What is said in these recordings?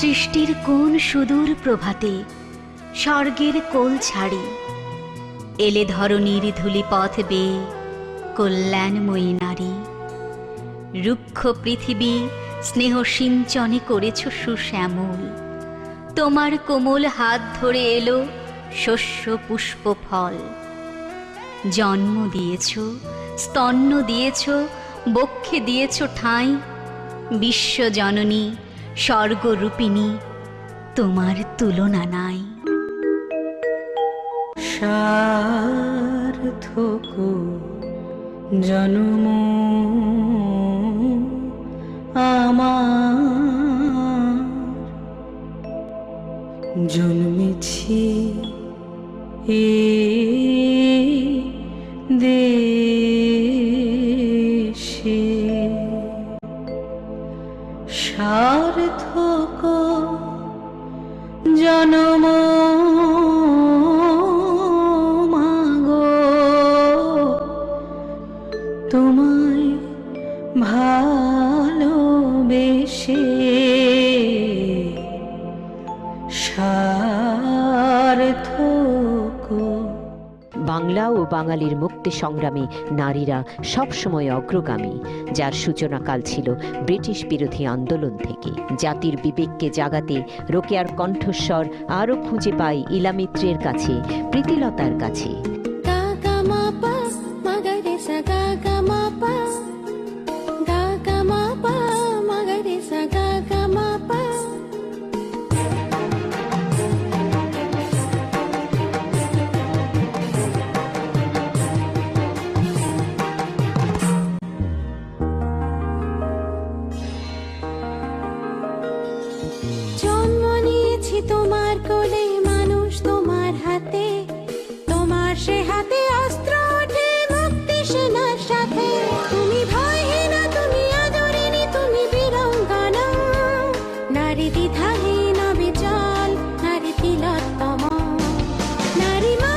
সৃষ্টির কোন সুদূর প্রভাতে স্বর্গের কোল ছাড়ি এলে ধরণীর ধূলিপথ বেয়ে কল্যাণময়ী নারী। রুক্ষ পৃথিবী স্নেহ সিঞ্চনে করেছ সুশ্যামল, তোমার কোমল হাত ধরে এলো শস্য পুষ্প ফল। জন্ম দিয়েছ, স্তন্য দিয়েছ, বক্ষে দিয়েছ ঠাঁই, বিশ্বজননী স্বর্গরূপিণী তোমার তুলনা নাই। সার্থক জন্ম আমার, জন্মেছি এ দেশে। সার্থক জন্ম মাগো, তোমায় ভালোবেসে সার্থক। বাংলা ও বাঙালির মুক্তি সংগ্রামে নারীরা সবসময় অগ্রগামী, যার সূচনাকাল ছিল ব্রিটিশ বিরোধী আন্দোলন থেকে। জাতির বিবেককে জাগাতে রোকেয়ার কণ্ঠস্বর আরও খুঁজে পাই ইলামিত্রের কাছে, প্রীতিলতার কাছে। তোমার কোলে মানুষ তোমার হাতে, তোমার সে হাতে অস্ত্র ওঠে মুক্তি সেনার সাথে। তুমি ভয়হীন, তুমি আদরিণী, তুমি বীরাঙ্গনা, নারী দ্বিধাহীন অবিচল, নারী তিলোত্তম, নারী মা,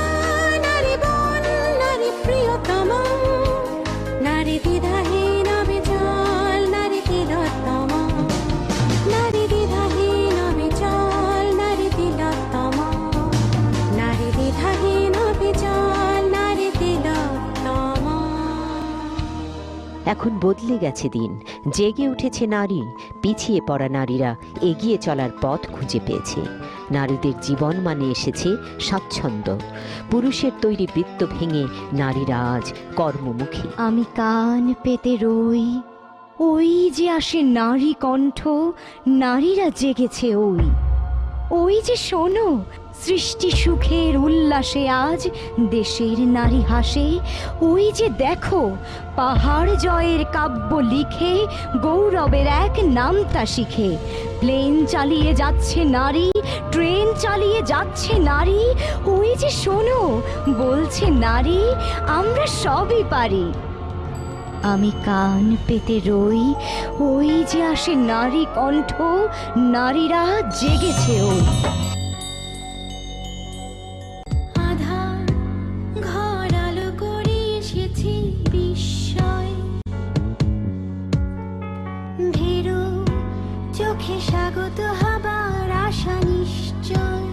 নারী বোন, নারী প্রিয়তম, নারী দ্বিধাহীন অবিচল, নারী তিলোত্তম, নারী দ্বিধাহীন অবিচল, নারী তিলোত্তম, নারী দ্বিধাহীন অবিচল, নারী তিলোত্তম। এখন বদলে গেছে দিন, জেগে উঠেছে নারী, পিছিয়ে পড়া নারীরা এগিয়ে চলার পথ খুঁজে পেয়েছে। নারীদের জীবন মানে এসেছে স্বাচ্ছন্দ্য, পুরুষের তৈরি বৃত্ত ভেঙে নারীরা আজ কর্মমুখী। আমি কান পেতে রই, ওই যে আসে নারী কণ্ঠ, নারীরা জেগেছে ওই। ওই যে শোনো, সৃষ্টি সুখের উল্লাসে আজ দেশের নারী হাসে। ওই যে দেখো, পাহাড় জয়ের কাব্য লিখে গৌরবের এক নামতা শিখে। প্লেন চালিয়ে যাচ্ছে নারী, ট্রেন চালিয়ে যাচ্ছে নারী। ওই যে শোনো, বলছে নারী, আমরা সবই পারি। আমি কান পেতে রই, ওই যে আসে নারী কণ্ঠ, নারীরা জেগেছে ওই। আধার ঘর আলো করে এসেছি বিস্ময়, ভীরু চোখে স্বাগত হবার আশা নিশ্চয়।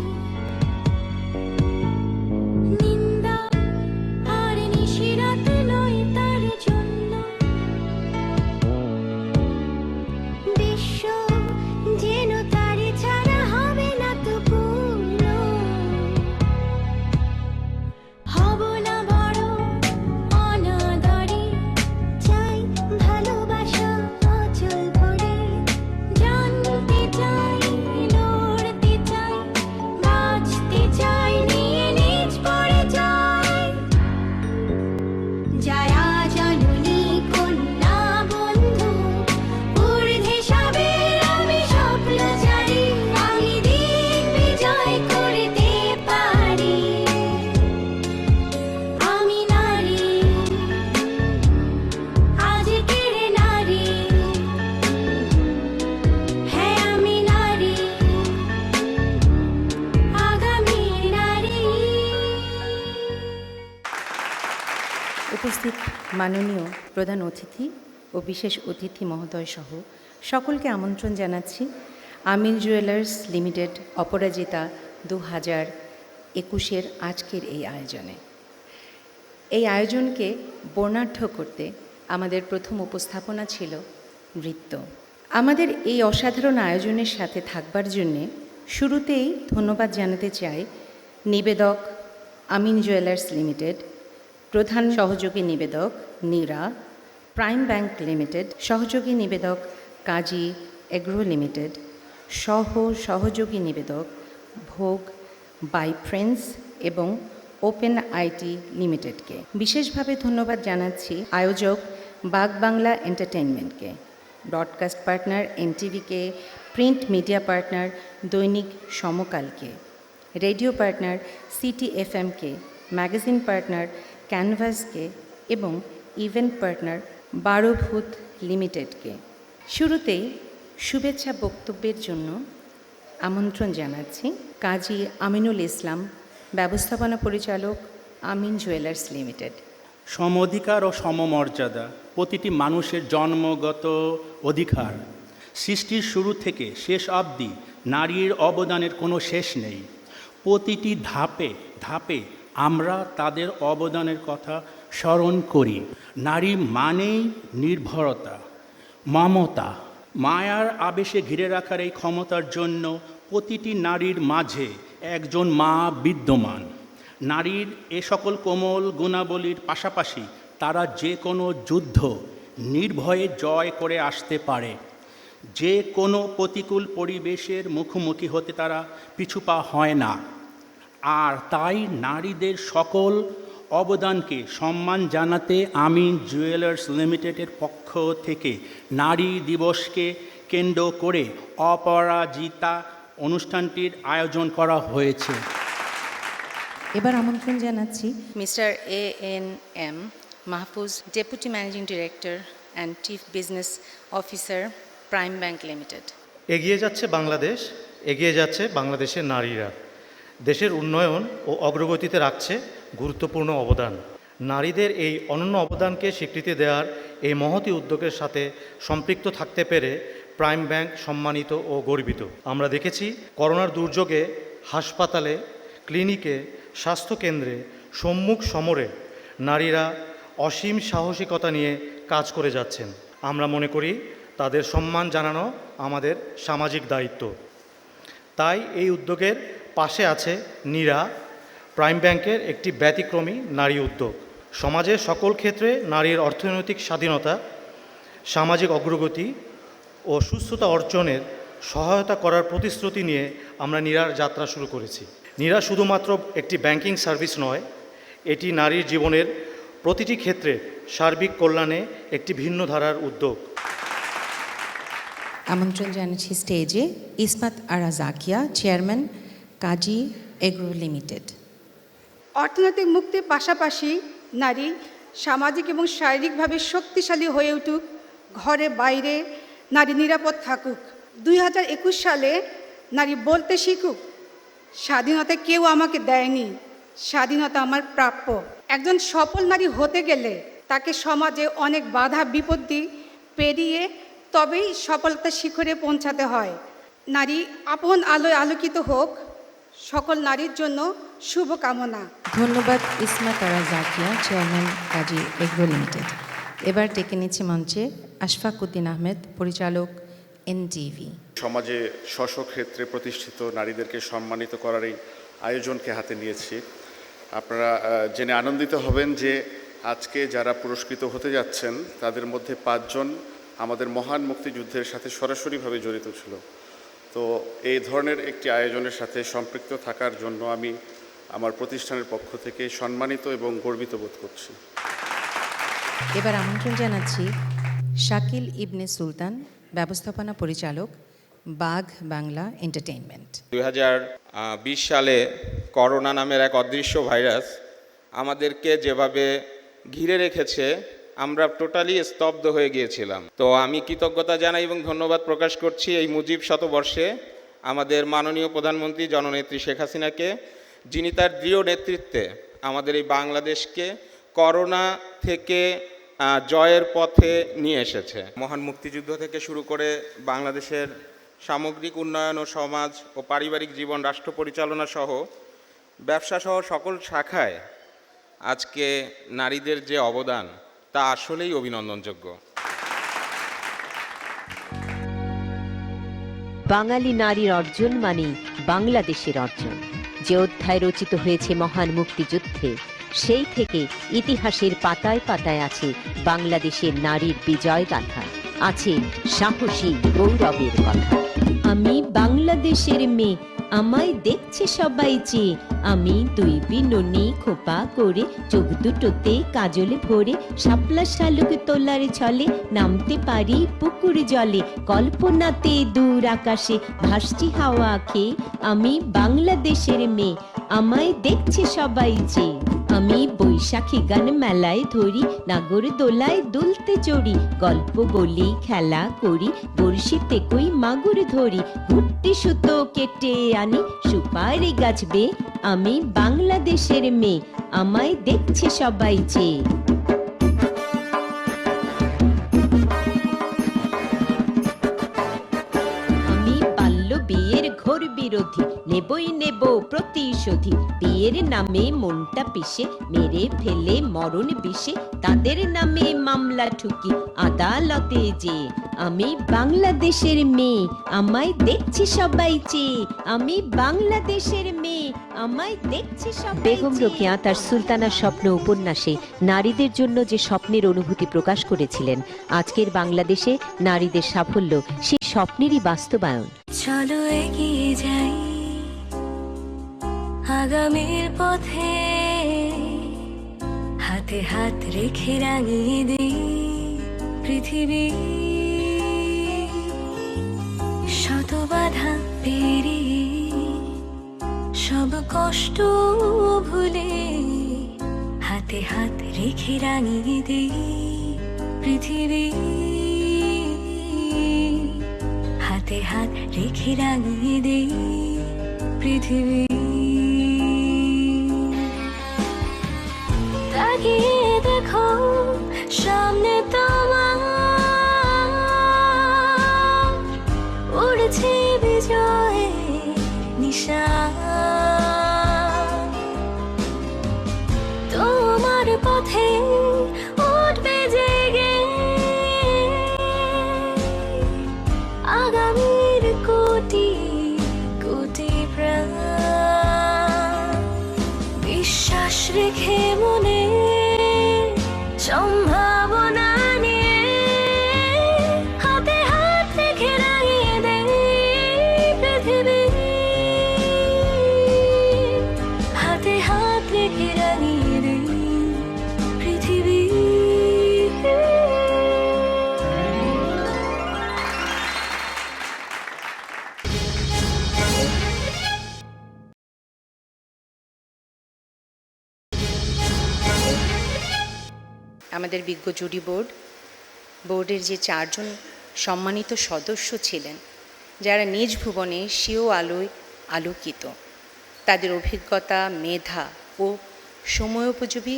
নিন্দা আর নিশিরাত নয় তার জন্য, বিশ্ব যেন তারে ছাড়া হবে না তো পূর্ণ। হব না বড় অনাদরে, চাই ভালোবাসা অচল ভরে। জানতে চাই, লড়তে চাই, বাঁচতে চাই নিয়ে নিজ পরিচয়। জয়া জননী কন্যা বন্ধু, ঊর্ধ্বে সবের আমি স্বপ্নচারী। আমি দিক বিজয় করতে পারি। আমি নারী, আজকের নারী, হ্যাঁ আমি নারী, আগামীর নারী। উপস্থিত মাননীয় প্রধান অতিথি ও বিশেষ অতিথি মহোদয় সহ সকলকে আমন্ত্রণ জানাচ্ছি আমিন জুয়েলার্স লিমিটেড অপরাজিতা 2021-এর আজকের এই আয়োজনে। এই আয়োজনকে বর্ণাঢ্য করতে আমাদের প্রথম উপস্থাপনা ছিল নৃত্য। আমাদের এই অসাধারণ আয়োজনের সাথে থাকবার জন্যে শুরুতেই ধন্যবাদ জানাতে চাই নিবেদক আমিন জুয়েলার্স লিমিটেড, প্রধান সহযোগী নিবেদক নীরা, প্রাইম ব্যাংক লিমিটেড, সহযোগী নিবেদক কাজী এগ্রো লিমিটেড, সহযোগী নিবেদক ভোগ বাই প্রিন্স এবং ওপেন আইটি লিমিটেডকে। বিশেষভাবে ধন্যবাদ জানাচ্ছি আয়োজক বাগ বাংলা এন্টারটেইনমেন্টকে, ব্রডকাস্ট পার্টনার এনটিভিকে, প্রিন্ট মিডিয়া পার্টনার দৈনিক সমকালকে, রেডিও পার্টনার সিটিএফএমকে, ম্যাগাজিন পার্টনার ক্যানভাসকে এবং ইভেন্ট পার্টনার 12 ভূত লিমিটেডকে। শুরুতেই শুভেচ্ছা বক্তব্যের জন্য আমন্ত্রণ জানাচ্ছি কাজী আমিনুল ইসলাম, ব্যবস্থাপনা পরিচালক আমিন জুয়েলার্স লিমিটেড। সম অধিকার ও সমমর্যাদা প্রতিটি মানুষের জন্মগত অধিকার। সৃষ্টির শুরু থেকে শেষ অবধি নারীর অবদানের কোনো শেষ নেই। প্রতিটি ধাপে ধাপে আমরা তাদের অবদানের কথা স্মরণ করি। নারী মানেই নির্ভরতা, মমতা, মায়ার আবেশে ঘিরে রাখার এই ক্ষমতার জন্য প্রতিটি নারীর মাঝে একজন মা বিদ্যমান। নারীর এ সকল কোমল গুণাবলীর পাশাপাশি তারা যে কোনো যুদ্ধ নির্ভয়ে জয় করে আসতে পারে। যে কোনো প্রতিকূল পরিবেশের মুখোমুখি হতে তারা পিছুপা হয় না। আর তাই নারীদের সকল অবদানকে সম্মান জানাতে আমিন জুয়েলার্স লিমিটেডের পক্ষ থেকে নারী দিবসকে কেন্দ্র করে অপরাজিতা অনুষ্ঠানটির আয়োজন করা হয়েছে। এবার আমন্ত্রণ জানাচ্ছি mister ANM Mahfuz, deputy managing director and chief business officer, prime bank limited. এগিয়ে যাচ্ছে বাংলাদেশ, এগিয়ে যাচ্ছে বাংলাদেশের নারীরা। দেশের উন্নয়ন ও অগ্রগতিতে রাখছে গুরুত্বপূর্ণ অবদান। নারীদের এই অনন্য অবদানকে স্বীকৃতি দেওয়ার এই মহতী উদ্যোগের সাথে সম্পৃক্ত থাকতে পেরে প্রাইম ব্যাংক সম্মানিত ও গর্বিত। আমরা দেখেছি করোনার দুর্যোগে হাসপাতালে, ক্লিনিকে, স্বাস্থ্যকেন্দ্রে, সম্মুখ সমরে নারীরা অসীম সাহসিকতা নিয়ে কাজ করে যাচ্ছেন। আমরা মনে করি তাদের সম্মান জানানো আমাদের সামাজিক দায়িত্ব। তাই এই উদ্যোগের পাশে আছে নীরা, প্রাইম ব্যাংকের একটি ব্যতিক্রমী নারী উদ্যোগ। সমাজের সকল ক্ষেত্রে নারীর অর্থনৈতিক স্বাধীনতা, সামাজিক অগ্রগতি ও সুস্থতা অর্জনের সহায়তা করার প্রতিশ্রুতি নিয়ে আমরা নীরার যাত্রা শুরু করেছি। নীরা শুধুমাত্র একটি ব্যাংকিং সার্ভিস নয়, এটি নারীর জীবনের প্রতিটি ক্ষেত্রে সার্বিক কল্যাণে একটি ভিন্ন ধারার উদ্যোগ। আমন্ত্রণ জানাচ্ছি স্টেজে ইসমাত আরা জাকিয়া, চেয়ারম্যান কাজী এগ্রো লিমিটেড। অর্থনৈতিক মুক্তির পাশাপাশি নারী সামাজিক এবং শারীরিকভাবে শক্তিশালী হয়ে উঠুক, ঘরে বাইরে নারী নিরাপদ থাকুক। 2021 সালে নারী বলতে শিখুক, স্বাধীনতা কেউ আমাকে দেয়নি, স্বাধীনতা আমার প্রাপ্য। একজন সফল নারী হতে গেলে তাকে সমাজে অনেক বাধা বিপত্তি পেরিয়ে তবেই সফলতার শিখরে পৌঁছাতে হয়। নারী আপন আলোয় আলোকিত হোক, সকল নারীর জন্য শুভকামনা। ধন্যবাদ ইসমাত আরা জাকিয়া, চেয়ারম্যান কাজী এগ্রো লিমিটেড। এবার ডেকে নিচ্ছে মঞ্চে আশফাক উদ্দিন আহমেদ, পরিচালক এনটিভি। সমাজে স্ব ক্ষেত্রে প্রতিষ্ঠিত নারীদেরকে সম্মানিত করার এই আয়োজনকে হাতে নিয়েছি। আপনারা জেনে আনন্দিত হবেন যে আজকে যারা পুরস্কৃত হতে যাচ্ছেন তাদের মধ্যে 5 জন আমাদের মহান মুক্তিযুদ্ধের সাথে সরাসরিভাবে জড়িত ছিল। তো এই ধরনের একটি আয়োজনের সাথে সম্পৃক্ত থাকার জন্য আমি আমার প্রতিষ্ঠানের পক্ষ থেকে সম্মানিত এবং গর্বিত বোধ করছি। এবার আমন্ত্রণ জানাচ্ছি শাকিল ইবনে সুলতান, ব্যবস্থাপনা পরিচালক, বাগ বাংলা এন্টারটেইনমেন্ট। 2020 সালে করোনা নামের এক অদৃশ্য ভাইরাস আমাদেরকে যেভাবে ঘিরে রেখেছে আমরা টোটালি স্তব্ধ হয়ে গিয়েছিলাম। তো আমি কৃতজ্ঞতা জানাই এবং ধন্যবাদ প্রকাশ করছি এই মুজিব শতবর্ষে আমাদের মাননীয় প্রধানমন্ত্রী জননেত্রী শেখ হাসিনাকে, যিনি তার দৃঢ় নেতৃত্বে আমাদের এই বাংলাদেশকে করোনা থেকে জয়ের পথে নিয়ে এসেছে। মহান মুক্তিযুদ্ধ থেকে শুরু করে বাংলাদেশের সামগ্রিক উন্নয়ন ও সমাজ ও পারিবারিক জীবন, রাষ্ট্র পরিচালনা সহ ব্যবসা সহ সকল শাখায় আজকে নারীদের যে অবদান তা আসলেই অভিনন্দনযোগ্য। বাঙালি নারীর অর্জন মানেই বাংলাদেশের অর্জন। যে অধ্যায় রচিত হয়েছে মহান মুক্তিযুদ্ধে, সেই থেকে ইতিহাসের পাতায় পাতায় আছে বাংলাদেশের নারীর বিজয় গাথা, আছে সাহসী গৌরবের কথা। আমি বাংলাদেশের মেয়ে, আমায় দেখছে সবাই চেয়ে, আমি দুই বিনুনি খোপা করে, চোখ দুটোতে কাজলে ভরে, শাপলা শালুক তোলার ছলে নামতে পারি পুকুর জলে, কল্পনাতে দূর আকাশে ভাসছি হাওয়া খেয়ে। আমি বাংলাদেশের মেয়ে, আমায় দেখছে সবাই চেয়ে, আমি বৈশাখী গান মেলায় ধরি, নাগর দোলায় দুলতে চড়ি, গল্প বলি খেলা করি, বড়শিতে কই মাগুর ধরি, ঘুরতি সুতো কেটে আনি সুপারি গাছ বে। আমি বাংলাদেশের মেয়ে, আমায় দেখছে সবাই চেয়ে। আমি বাল্য বিয়ের ঘোর বিরোধী, নেবই নেব প্রতিশোধী, বিয়ের নামে মনটা পিষে মেরে ফেলে মরণ বিষে, তাদের নামে মামলা ঠুকি আদালতে যে। আমি বাংলাদেশের মেয়ে, আমায় দেখছে সবাই চেয়ে, আমি বাংলাদেশের মেয়ে, আমায় দেখছে সবাই। বেগম রোকেয়া তার সুলতানা স্বপ্ন উপন্যাসে নারীদের জন্য যে স্বপ্নের অনুভূতি প্রকাশ করেছিলেন, আজকের বাংলাদেশে নারীদের সাফল্য সেই স্বপ্নেরই বাস্তবায়ন। চলো এগিয়ে যাই আগামীর পথে, হাতে হাত রেখে রাঙিয়ে দিই পৃথিবী। শত বাধা পেরিয়ে সব কষ্ট ভুলে, হাতে হাত রেখে রাঙিয়ে দিই পৃথিবী। হাতে হাত রেখে রাঙিয়ে দিই পৃথিবী। তাকিয়ে দেখো সামনে তোমার, উড়ছে বিজয়ের নিশান। তোমার পথে উঠবে জেগে আগামীর কোটি কোটি প্রাণ। বিশ্বাস রেখে মনে সম্ভাবনা নিয়ে, হাতে হাত রেখে রাঙিয়ে দেই পৃথিবী। হাতে হাত রেখে রাঙিয়ে দেই পৃথিবী। আমাদের বিজ্ঞ জুরি বোর্ডের যে 4 জন সম্মানিত সদস্য ছিলেন, যারা নিজ ভুবনে স্বীয় আলোয় আলোকিত, তাদের অভিজ্ঞতা, মেধা ও সময়োপযোগী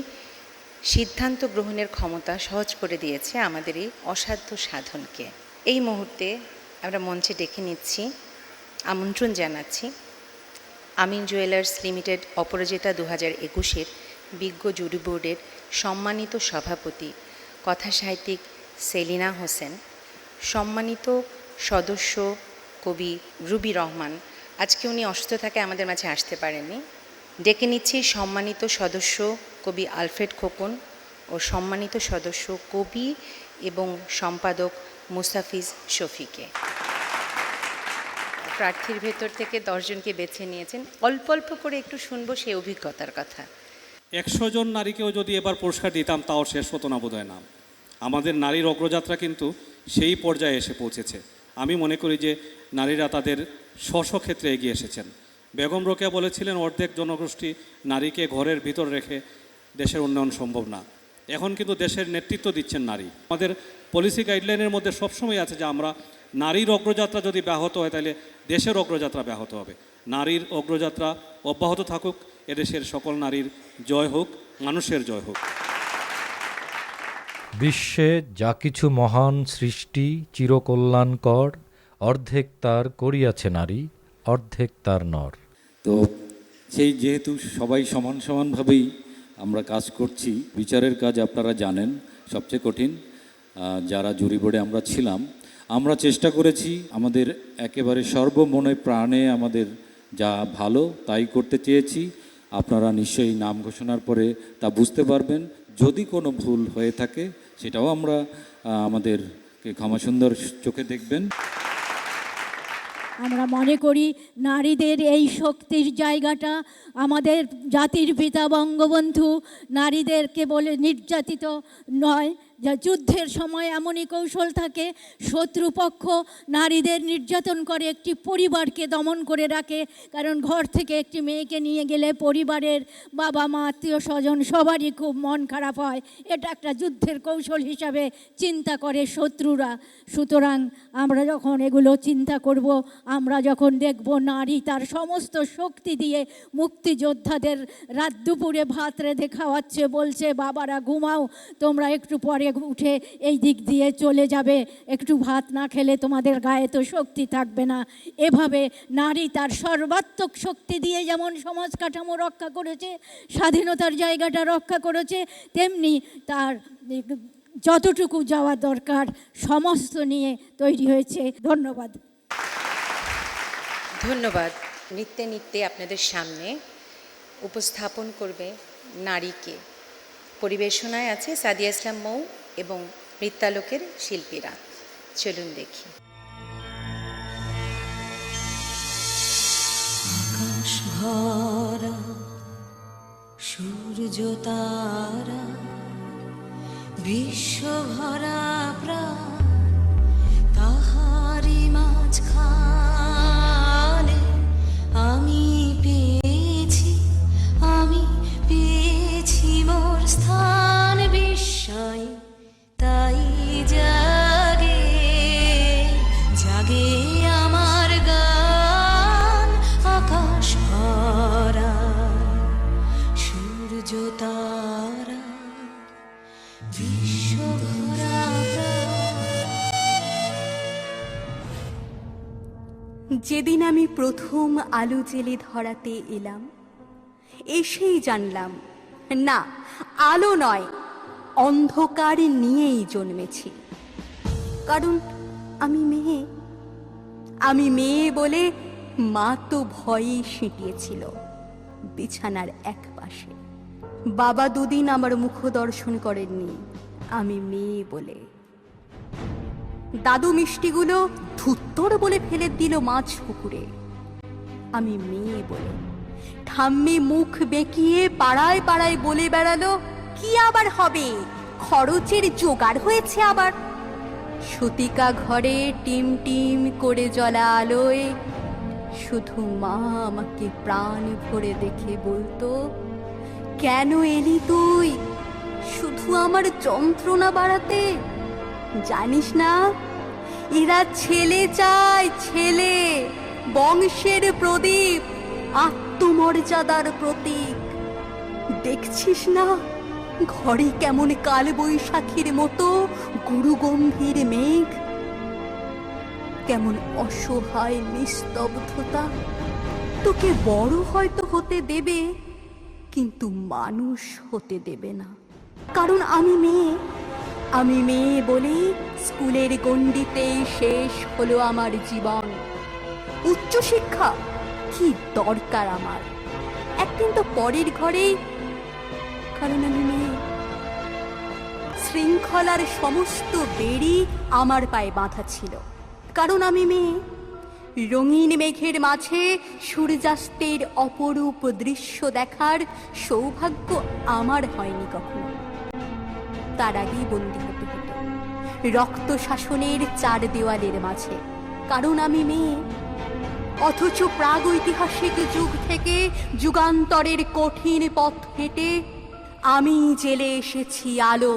সিদ্ধান্ত গ্রহণের ক্ষমতা সহজ করে দিয়েছে আমাদের এই অসাধ্য সাধনকে। এই মুহূর্তে আমরা মঞ্চে ডেকে নিচ্ছি, আমন্ত্রণ জানাচ্ছি আমিন জুয়েলার্স লিমিটেড অপরাজিতা 2021-এর বিজ্ঞ জুরি বোর্ডের সম্মানিত সভাপতি কথাসাহিত্যিক সেলিনা হোসেন, সম্মানিত সদস্য কবি রুবি রহমান। আজকে উনি অসুস্থ থাকে আমাদের মাঝে আসতে পারেননি। ডেকে নিচ্ছি সম্মানিত সদস্য কবি আলফ্রেড খোকন ও সম্মানিত সদস্য কবি এবং সম্পাদক মুস্তাফিজ শফিকে। প্রার্থীর ভেতর থেকে 10 জনকে বেছে নিয়েছেন। অল্প অল্প করে একটু শুনবো সেই অভিজ্ঞতার কথা। 100 জন নারীকেও যদি এবার পুরস্কার দিতাম তাও শেষ হতো না বোধহয় না। আমাদের নারীর অগ্রযাত্রা কিন্তু সেই পর্যায়ে এসে পৌঁছেছে। আমি মনে করি যে নারীরা তাদের স্ব ক্ষেত্রে এগিয়ে এসেছেন। বেগম রোকেয়া বলেছিলেন, অর্ধেক জনগোষ্ঠী নারীকে ঘরের ভিতর রেখে দেশের উন্নয়ন সম্ভব না। এখন কিন্তু দেশের নেতৃত্ব দিচ্ছেন নারী। আমাদের পলিসি গাইডলাইনের মধ্যে সবসময় আছে যে আমরা নারীর অগ্রযাত্রা যদি ব্যাহত হয় তাহলে দেশের অগ্রযাত্রা ব্যাহত হবে। নারীর অগ্রযাত্রা অব্যাহত থাকুক, এদেশের সকল নারীর জয় হোক, মানুষের জয় হোক। বিশ্বে যা কিছু মহান সৃষ্টি চিরকল্যাণকর, অর্ধেক তার করিয়াছে নারী, অর্ধেক তার নর। তো সেই যেহেতু সবাই সমান সমানভাবেই আমরা কাজ করছি, বিচারের কাজ আপনারা জানেন সবচেয়ে কঠিন। যারা জুরি বোর্ডে আমরা ছিলাম, আমরা চেষ্টা করেছি আমাদের একেবারে সর্বমনে প্রাণে আমাদের যা ভালো তাই করতে চেয়েছি। আপনারা নিশ্চয়ই নাম ঘোষণার পরে তা বুঝতে পারবেন। যদি কোনো ভুল হয়ে থাকে সেটাও আমরা আমাদেরকে ক্ষমাসুন্দর চোখে দেখবেন। আমরা মনে করি নারীদের এই শক্তির জায়গাটা আমাদের জাতির পিতা বঙ্গবন্ধু নারীদেরকে বলে নির্যাতিত নয়, যা যুদ্ধের সময় এমনই কৌশল থাকে, শত্রুপক্ষ নারীদের নির্যাতন করে একটি পরিবারকে দমন করে রাখে। কারণ ঘর থেকে একটি মেয়েকে নিয়ে গেলে পরিবারের বাবা মা আত্মীয় স্বজন সবারই খুব মন খারাপ হয়। এটা একটা যুদ্ধের কৌশল হিসাবে চিন্তা করে শত্রুরা। সুতরাং আমরা যখন এগুলো চিন্তা করব, আমরা যখন দেখব নারী তার সমস্ত শক্তি দিয়ে মুক্তিযোদ্ধাদের রাত দুপুরে ভাত রেঁধে খাওয়াচ্ছে, বলছে বাবারা ঘুমাও, তোমরা একটু পরে উঠে এই দিক দিয়ে চলে যাবে, একটু ভাত না খেলে তোমাদের গায়ে তো শক্তি থাকবে না। এভাবে নারী তার সর্বাত্মক শক্তি দিয়ে যেমন সমাজ কাঠামো রক্ষা করেছে, স্বাধীনতার জায়গাটা রক্ষা করেছে, তেমনি তার যতটুকু যাওয়া দরকার সমস্ত নিয়ে তৈরি হয়েছে। ধন্যবাদ। ধন্যবাদ। নৃত্যে নৃত্যে আপনাদের সামনে উপস্থাপন করবে নারীকে। পরিবেশনায় আছে সাদিয়া ইসলাম মৌ এবং নৃত্যালোকের শিল্পীরা। চলুন দেখি। আকাশ ভরা সূর্য তারা, বিশ্ব ভরা প্রাণ, তাহারি মাঝখানে আমি পেয়েছি মোর স্থান। বিস্ময় তাই জাগে জাগে আমার গান। আকাশ ভরা সূর্য তারা, বিশ্ব ভরা যেদিন আমি প্রথম আলো জেলে ধরাতে এলাম, এসেই জানলাম না, আলো নয়, অন্ধকার নিয়েই জন্মেছি। কারণ আমি মেয়ে বলে মা তো ভয়েই সিঁটিয়েছিল বিছানার এক পাশে। বাবা দুদিন আমার মুখ দর্শন করেননি আমি মেয়ে বলে। দাদু মিষ্টিগুলো ধুত্তর বলে ফেলে দিল মাছ পুকুরে আমি মেয়ে বলে। ঠাম্মি মুখ বেঁকিয়ে পাড়ায় পাড়ায় বলে বেড়ালো, কি আবার হবে, খরচের জোগাড় হয়েছে আবার। সতিকা ঘরে টিম টিম করে জ্বলা আলোয় শুধু মা আমাকে প্রাণ ভরে দেখে বলতো, কেন এলি তুই শুধু আমার যন্ত্রণা বাড়াতে? জানিস না, এরা ছেলে চায়, ছেলে, বংশের প্রদীপ, আত্মমর্যাদার প্রতীক। দেখছিস না ঘরে কেমন কাল বৈশাখীর মতো গুরু গম্ভীর মেঘ, কেমন অসহায় নিস্তব্ধতা। তোকে বড় হয়তো হতে দেবে, কিন্তু মানুষ হতে দেবে না। কারণ আমি মেয়ে বলেই স্কুলের গণ্ডিতেই শেষ হলো আমার জীবন। উচ্চশিক্ষা কি দরকার আমার, একদিন তো পরের ঘরেই। কারণ আমি মেয়ে। শৃঙ্খলার সমস্ত বেড়ি আমার পায়ে বাঁধা ছিল, কারণ আমি মেয়ে। রঙিন মেঘের মাঝে সূর্যাস্তের অপরূপ দৃশ্য দেখার সৌভাগ্য আমার হয়নি কখনো। তার আগেই বন্দী হতে হতো রক্ত শাসনের চার দেওয়ালের মাঝে, কারণ আমি মেয়ে। অথচ প্রাগৈতিহাসিক যুগ থেকে যুগান্তরের কঠিন পথ হেঁটে আমি জেলে এসেছি আলো।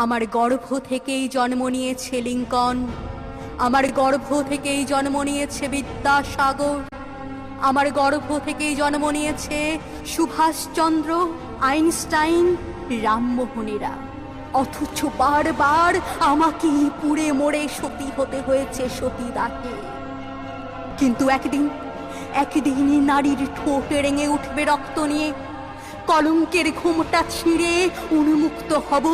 আমার গর্ভ থেকেই জন্ম নিয়েছে লিঙ্কন, আমার গর্ভ থেকেই জন্ম নিয়েছে বিদ্যাসাগর, আমার গর্ভ থেকেই জন্ম নিয়েছে সুভাষচন্দ্র, আইনস্টাইন, রামমোহনেরা। অথচ বারবার আমাকেই পুড়ে মরে সতী হতে হয়েছে সতীদাহে। কিন্তু একদিনই নারীর ঠোঁট রেঙে উঠবে রক্ত নিয়ে, কলঙ্কের ঘুমটা ছিঁড়ে উন্মুক্ত হব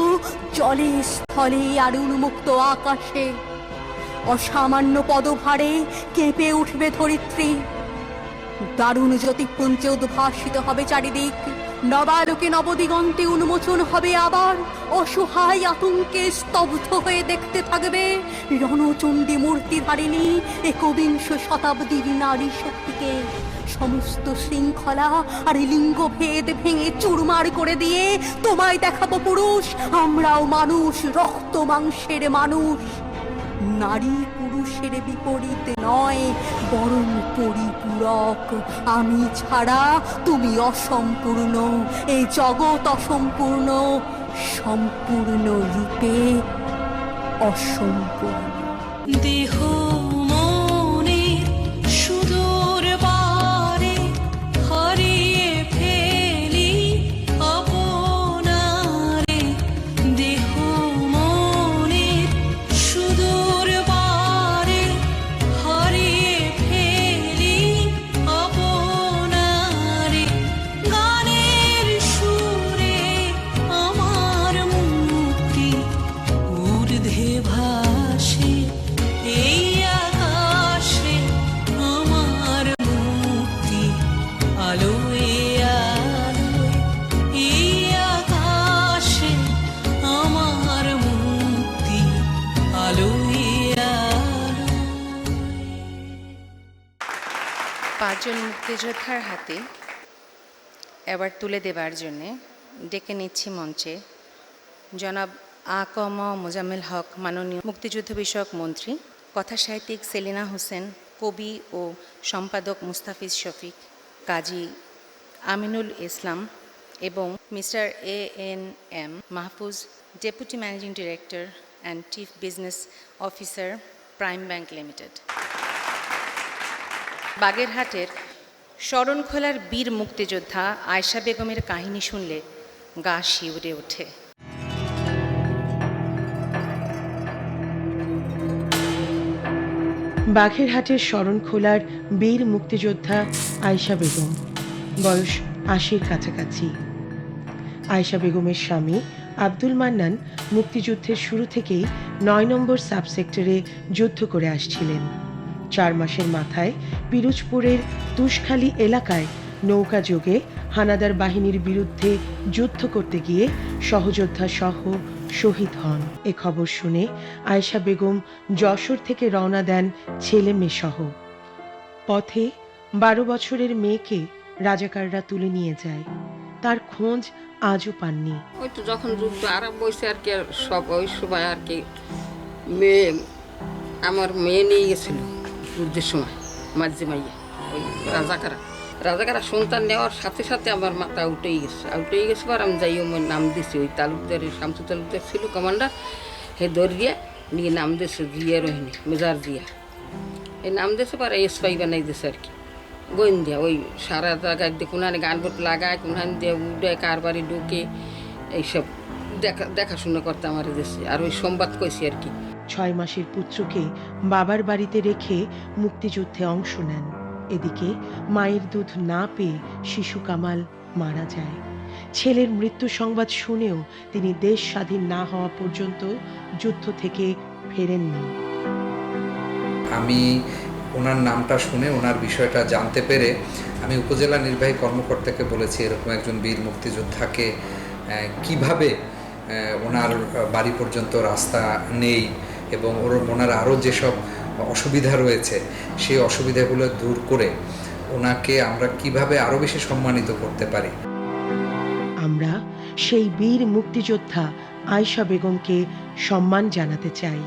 জলে স্থলে আর উন্মুক্ত আকাশে। অসামান্য পদভারে কেঁপে উঠবে ধরিত্রী, দারুণ জ্যোতিপুঞ্জে উদ্ভাসিত হবে চারিদিক, নবালোকে নবদিগন্তে উন্মোচন হবে আবার। অসহায় আতঙ্কে স্তব্ধ হয়ে দেখতে থাকবে রণচণ্ডী মূর্তিধারিণী একবিংশ শতাব্দীর নারী শক্তিকে। সমস্ত শৃঙ্খলা আর লিঙ্গভেদ ভেঙে চুরমার করে দিয়ে তোমায় দেখাবো পুরুষ, আমরাও মানুষ, রক্ত মাংসের মানুষ। নারী পুরুষের বিপরীত নয়, বরং পরিপূরক। আমি ছাড়া তুমি অসম্পূর্ণ, এই জগৎ অসম্পূর্ণ, সম্পূর্ণ রূপে অসম্পূর্ণ। দেহ মনের সুদূর পারে হারিয়ে ফেলি আপনারে। দেহ মনের সুদূর পারে হারিয়ে ফেলি আপনারে। গানের সুরে আমার মুক্তি ঊর্ধ্বে ভাসে, এই আকাশে আমার মুক্তি আলোয় আলোয়। এই আকাশে আমার মুক্তি আলোয় আলোয়। পাঁচজন মুক্তিযোদ্ধার হাতে অ্যাওয়ার্ড তুলে দেবার জন্যে ডেকে নিচ্ছি মঞ্চে জনাব আ.ক.ম. মোজাম্মেল হক, মাননীয় মুক্তিযুদ্ধ বিষয়ক মন্ত্রী, কথা সাহিত্যিক সেলিনা হোসেন, কবি ও সম্পাদক মুস্তাফিজ শফিক, কাজী আমিনুল ইসলাম এবং mister A.N.M. Mahfuz, deputy managing director and chief business officer, prime bank limited. বাগেরহাটের শরণখোলার বীর মুক্তিযোদ্ধা আয়েশা বেগমের কাহিনী শুনলে গা শিউরে ওঠে। বাগেরহাটের শরণখোলার বীর মুক্তিযোদ্ধা আয়েশা বেগম, বয়স ৮০-র কাছাকাছি। আয়েশা বেগমের স্বামী আব্দুল মান্নান মুক্তিযুদ্ধের শুরু থেকেই ৯ নম্বর সাবসেক্টরে যুদ্ধ করে আসছিলেন। ৪ মাসের মাথায় পিরোজপুরের তুষখালী এলাকায় নৌকা যোগে হানাদার বাহিনীর বিরুদ্ধে যুদ্ধ করতে গিয়ে সহযোদ্ধা সহ শহীদ হন। এ খবর শুনে আয়েশা বেগম যশোর থেকে রওনা দেন ছেলে মেয়ে সহ। পথে ১২ বছরের মেয়েকে রাজাকাররা তুলে নিয়ে যায়, তার খোঁজ আজও পাননি। ওই তো যখন যুদ্ধ আরম্ভ হয়েছে আর কি, সব ওই সময় আর কি মেয়ে, আমার মেয়ে নিয়ে গেছিল যুদ্ধের সময় মাঝে মাইয়া ওই রাজাকারা সন্তান নেওয়ার সাথে সাথে আমার মাথা উঠেই গেছে আর আমি যাই আমার নাম দিছি। ওই তালুকদারের শামসু তালুকদার ছিল কমান্ডার, হে দরিয়া নিয়ে নাম দিয়েছে জিয়া রোহিণী, মেজার জিয়া। এই নাম দিয়েছে পরে এসপাই বানাই দিয়েছে আর কি, গোয়েন্দা। ওই সারা জায়গায় দিয়ে কোনখানে গান বোট লাগায়, কোনখানে দিয়ে উড়ে, কার বাড়ি ঢুকে, এইসব দেখাশোনা করতে আমার দেশে। আর ওই সংবাদ কইছি আর কি। ৬ মাসের পুত্রকে বাবার বাড়িতে রেখে মুক্তিযুদ্ধে অংশ নেন। এদিকে মায়ের দুধ না পেয়ে শিশু কামাল মারা যায়। ছেলের মৃত্যু সংবাদ শুনেও তিনি দেশ স্বাধীন না হওয়া পর্যন্ত যুদ্ধ থেকে ফেরেননি। আমি ওনার নামটা শুনে ওনার বিষয়টা জানতে পেরে আমি উপজেলা নির্বাহী কর্মকর্তাকে বলেছি এরকম একজন বীর মুক্তিযোদ্ধাকে কিভাবে ওনার বাড়ি পর্যন্ত রাস্তা নেই এবং ওনার আরও যেসব অসুবিধা রয়েছে সেই অসুবিধাগুলো দূর করে ওনাকে আমরা কিভাবে আরও বেশি সম্মানিত করতে পারি। আমরা সেই বীর মুক্তিযোদ্ধা আয়েশা বেগমকে সম্মান জানাতে চাই।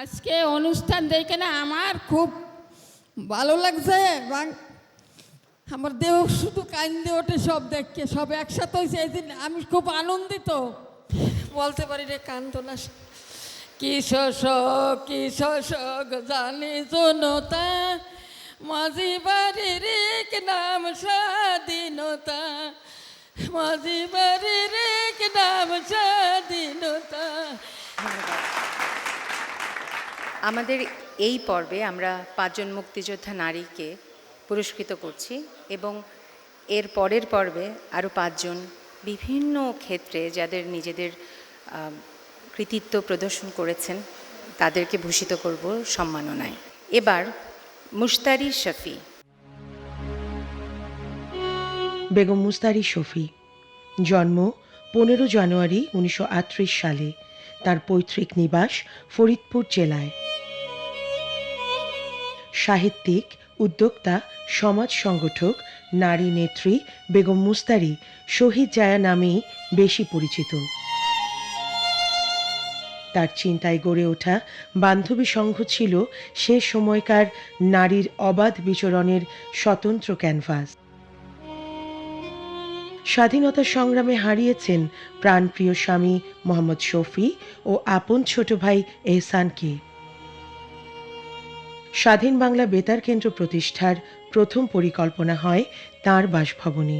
আজকে সেইখানে আমার খুব ভালো লাগছে এবং আমার দেহ শুধু কান্দে ওঠে সব দেখে, সব একসাথে হয়েছে এই দিন আমি খুব আনন্দিত, বলতে পারি রে কান্দনা। কি শোষক জানি জনতা, মাঝি বাড়ির এক নাম স্বাধীনতা, মাঝি বাড়ির এক নাম স্বাধীনতা। আমাদের এই পর্বে আমরা 5 জন মুক্তিযোদ্ধা নারীকে পুরস্কৃত করছি এবং এর পরের পর্বে আরও 5 জন বিভিন্ন ক্ষেত্রে যাদের নিজেদের কৃতিত্ব প্রদর্শন করেছেন তাদেরকে ভূষিত করব সম্মাননায়। এবার মুশতারি শফি। বেগম মুস্তারি শফি, জন্ম 15 জানুয়ারি 1938 সালে, তার পৈতৃক নিবাস ফরিদপুর জেলায়। সাহিত্যিক, উদ্যোক্তা, সমাজ সংগঠক, নারী নেত্রী বেগম মুস্তারি শহীদ জায়া নামেই বেশি পরিচিত। তার চিন্তায় গড়ে ওঠা বান্ধবী সংঘ ছিল সে সময়কার নারীর অবাধ বিচরণের স্বতন্ত্র ক্যানভাস। স্বাধীনতা সংগ্রামে হারিয়েছেন প্রাণপ্রিয় স্বামী মোহাম্মদ শফি ও আপন ছোট ভাই এহসানকে। স্বাধীন বাংলা বেতার কেন্দ্র প্রতিষ্ঠার প্রথম পরিকল্পনা হয় তাঁর বাসভবনে।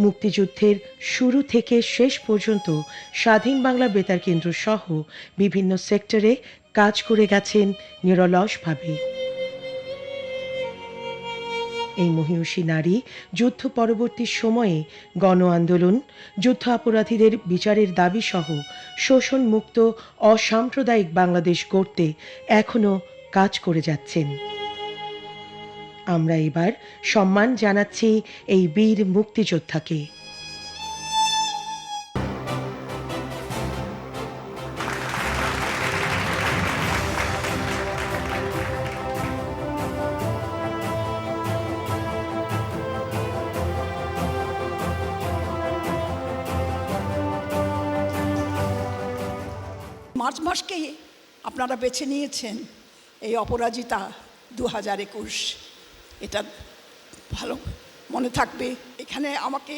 মুক্তিযুদ্ধের শুরু থেকে শেষ পর্যন্ত স্বাধীন বাংলা বেতার কেন্দ্র সহ বিভিন্ন সেক্টরে কাজ করে গেছেন নিরলসভাবে। এই মহিয়সী নারী যুদ্ধ পরবর্তী সময়ে গণ আন্দোলন, যুদ্ধ অপরাধীদের বিচারের দাবি সহ শোষণ মুক্ত অসাম্প্রদায়িক বাংলাদেশ গড়তে এখনো কাজ করে যাচ্ছেন। আমরা এবার সম্মান জানাচ্ছি এই বীর মুক্তিযোদ্ধাকে। মার্চ মাসকেই আপনারা বেছে নিয়েছেন এই অপরাজিতা 2021। এটা ভালো মনে থাকবে। এখানে আমাকে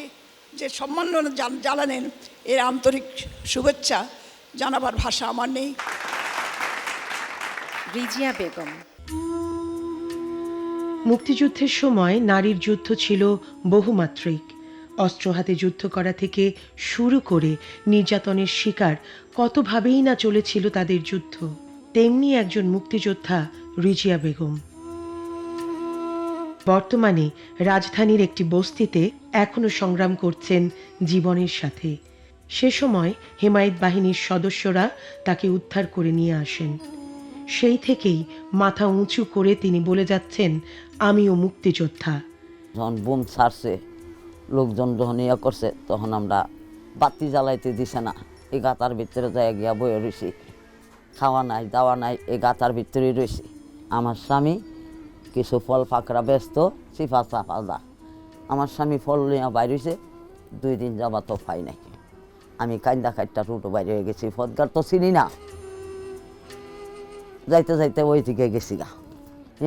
যে সম্মাননা জানালেন এর আন্তরিক শুভেচ্ছা জানাবার ভাষা আমার নেই। রিজিয়া বেগম। মুক্তিযুদ্ধের সময় নারীর যুদ্ধ ছিল বহুমাত্রিক। অস্ত্র হাতে যুদ্ধ করা থেকে শুরু করে নির্যাতনের শিকার কতভাবেই না চলেছিল তাদের যুদ্ধ। তেমনি একজন মুক্তিযোদ্ধা রিজিয়া বেগম। বর্তমানে রাজধানীর একটি বস্তিতে এখনো সংগ্রাম করছেন জীবনের সাথে। সে সময় হেমায়েত বাহিনীর সদস্যরা তাকে উদ্ধার করে নিয়ে আসেন। সেই থেকেই মাথা উঁচু করে তিনি বলে যাচ্ছেন, আমিও মুক্তিযোদ্ধা। যখন বোম ছাড়ছে, লোকজন যখন ইয়া করছে, তখন আমরা বাতি জ্বালাইতে দিছে না। এই গাতার ভিতরে যাই গিয়া বয়ে রয়েছি, খাওয়া নাই দাওয়া নাই, এই গাতার ভিতরেই রয়েছি। আমার স্বামী কিছু ফল ফাঁকরা ব্যস্ত, চিফা চাপা দা। আমার স্বামী ফল নিয়ে বাইর হয়েছে, 2 দিন যাবা তো পাই নাই। আমি কান্দা কাটটা রুটো বাইরে হয়ে গেছি, ফদগার তো চিনি না। যাইতে যাইতে ওই দিকে গেছি গা।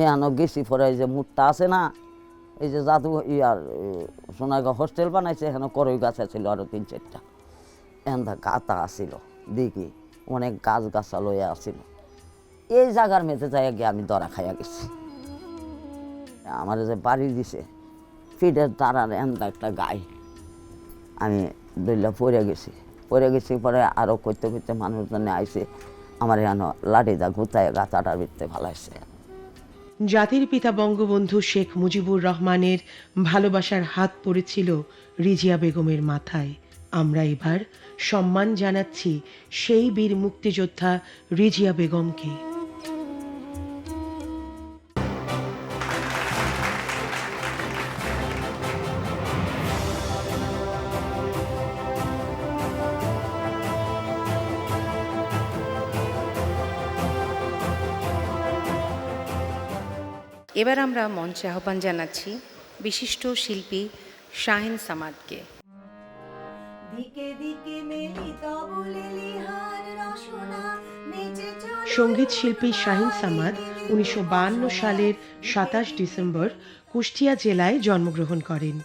এখানে গেছি পরে এই যে মুটটা আছে না, এই যে জাদু ইয়ার সোনারগাঁও হোস্টেল বানাইছে, এখানে করই গাছ ছিল আরো 3-4টা। এখান গাতা আসিল, দেখি অনেক গাছ গাছা লইয়া আসিল। এই জায়গার মেঝে যাই গিয়ে আমি দরা খাইয়া গেছি। আমার যে বাড়ি দিছে ফিটের তারার এমন একটা গায়ে আমি দইলা পড়ে গেছি। পরে আরও করতে করতে মানুষজনে আইসে আমার এখানে লাঠি দা গুতায় গাছাটার ভিতরে ভালাইছে। জাতির পিতা বঙ্গবন্ধু শেখ মুজিবুর রহমানের ভালোবাসার হাত পড়েছিল রিজিয়া বেগমের মাথায়। আমরা এবার সম্মান জানাচ্ছি সেই বীর মুক্তিযোদ্ধা রিজিয়া বেগমকে। এবার আমরা মঞ্চে আহ্বান জানাচ্ছি বিশিষ্ট শিল্পী শাহিন সামাদকে। দিকে দিকে মেলি তব লেলিহান রসনা নেচে চলে। সঙ্গীত শিল্পী শাহিন সামাদ 1952 সালের 27 ডিসেম্বর কুষ্টিয়া জেলায় জন্মগ্রহণ করেন।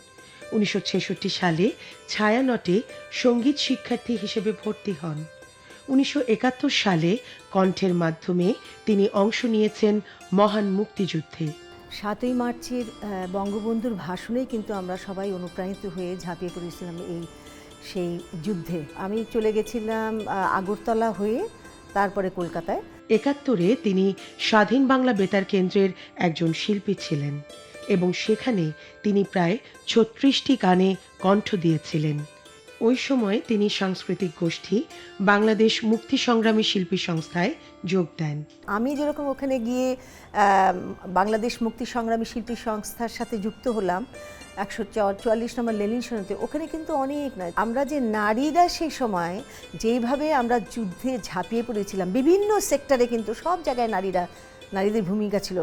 1966 সালে ছায়ানটে সঙ্গীত শিক্ষার্থী হিসেবে ভর্তি হন। 1971 সালে কণ্ঠের মাধ্যমে তিনি অংশ নিয়েছেন মহান মুক্তিযুদ্ধে। 7ই মার্চের বঙ্গবন্ধুর ভাষণেই কিন্তু আমরা সবাই অনুপ্রাণিত হয়ে ঝাঁপিয়ে পড়েছিলাম সেই যুদ্ধে। আমি চলে গেছিলাম আগরতলা হয়ে, তারপরে কলকাতায়। 71-এ তিনি স্বাধীন বাংলা বেতার কেন্দ্রের একজন শিল্পী ছিলেন এবং সেখানে তিনি প্রায় 36টি গানে কণ্ঠ দিয়েছিলেন। ওই সময় তিনি সাংস্কৃতিক গোষ্ঠী বাংলাদেশ মুক্তি সংগ্রামী শিল্পী সংস্থায় যোগ দেন। আমি যেরকম ওখানে গিয়ে বাংলাদেশ মুক্তি সংগ্রামী শিল্পী সংস্থার সাথে যুক্ত হলাম 144 নম্বর লেনিন সনদে, ওখানে কিন্তু অনেক না, আমরা যে নারীরা সেই সময় যেইভাবে আমরা যুদ্ধে ঝাঁপিয়ে পড়েছিলাম বিভিন্ন সেক্টরে, কিন্তু সব জায়গায় নারীদের ভূমিকা ছিল।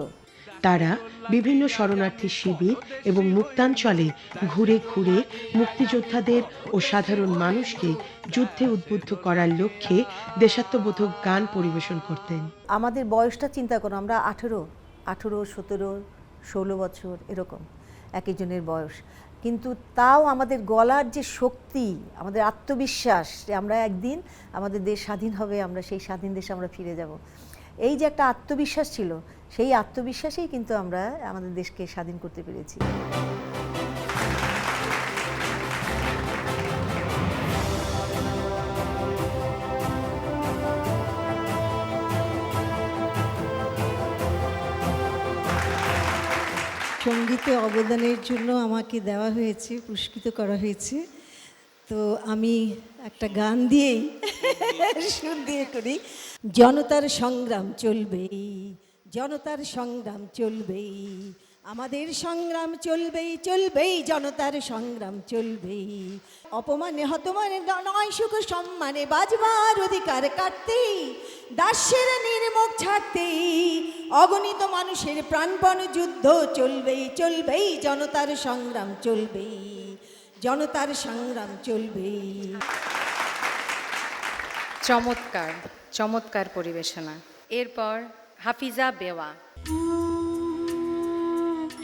তারা বিভিন্ন শরণার্থী শিবির এবং মুক্তাঞ্চলে ঘুরে ঘুরে মুক্তিযোদ্ধাদের ও সাধারণ মানুষকে যুদ্ধে উদ্বুদ্ধ করার লক্ষ্যে দেশাত্মবোধক গান পরিবেশন করতেন। আমাদের বয়সটা চিন্তা করো, আমরা 18, 17, 16 বছর এরকম এক একজনের বয়স, কিন্তু তাও আমাদের গলার যে শক্তি, আমাদের আত্মবিশ্বাস যে আমরা একদিন আমাদের দেশ স্বাধীন হবে, আমরা সেই স্বাধীন দেশে আমরা ফিরে যাব, এই যে একটা আত্মবিশ্বাস ছিল, সেই আত্মবিশ্বাসেই কিন্তু আমরা আমাদের দেশকে স্বাধীন করতে পেরেছি। সঙ্গীতে অবদানের জন্য আমাকে দেওয়া হয়েছে, পুরস্কৃত করা হয়েছে। তো আমি একটা গান দিয়েই সুর দিয়ে করি। জনতার সংগ্রাম চলবেই, জনতার সংগ্রাম চলবেই, আমাদের সংগ্রাম চলবেই চলবেই, জনতার সংগ্রাম চলবেই। অপমানে হতমানে নয়, সুখ সম্মানে বাজবার অধিকার কাটতেই, দাস্যের নির্মুখ ছাড়তেই, অগণিত মানুষের প্রাণপণ যুদ্ধ চলবেই চলবেই, জনতার সংগ্রাম চলবেই, জনতার সংগ্রাম চলবেই। চমৎকার চমৎকার পরিবেশনা। এরপর হাফিজা বেওয়া।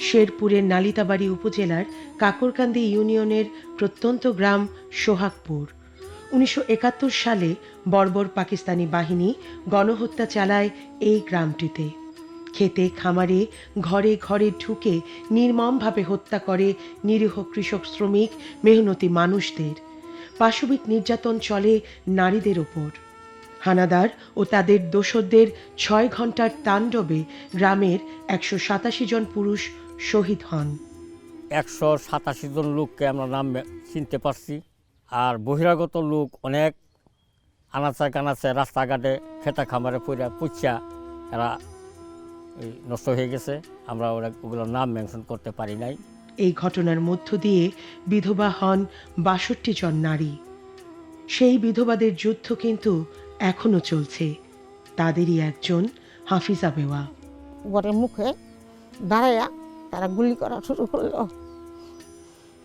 শেরপুরের নালিতাবাড়ি উপজেলার কাকরকান্দি ইউনিয়নের প্রত্যন্ত গ্রাম সোহাগপুর। 1971 সালে বর্বর পাকিস্তানি বাহিনী গণহত্যা চালায় এই গ্রামটিতে। খেতে খামারে ঘরে ঘরে ঢুকে নির্মমভাবে হত্যা করে নিরীহ কৃষক, শ্রমিক, মেহনতি মানুষদের। পাশবিক নির্যাতন চলে নারীদের ওপর। হানাদার ও তাদের দোসরদের 6 ঘন্টার তাণ্ডবে গ্রামের 187 জন পুরুষ শহীদ হন। 187 জন লোককে আমরা নাম চিনতে পারছি। আর বহিরাগত লোক অনেক আনাচে কানাচে রাস্তাঘাটে খেতা খামারে পুচ্ছা এরা নষ্ট হয়ে গেছে। আমরা ওগুলোর নাম মেনশন করতে পারি নাই। এই ঘটনার মধ্য দিয়ে বিধবা হন 62 জন নারী। সেই বিধবাদের যুদ্ধ কিন্তু এখনো চলছে। তাদেরই একজন হাফিজা বেওয়া। ঘরের মুখে দাঁড়াইয়া তারা গুলি করা শুরু করলো,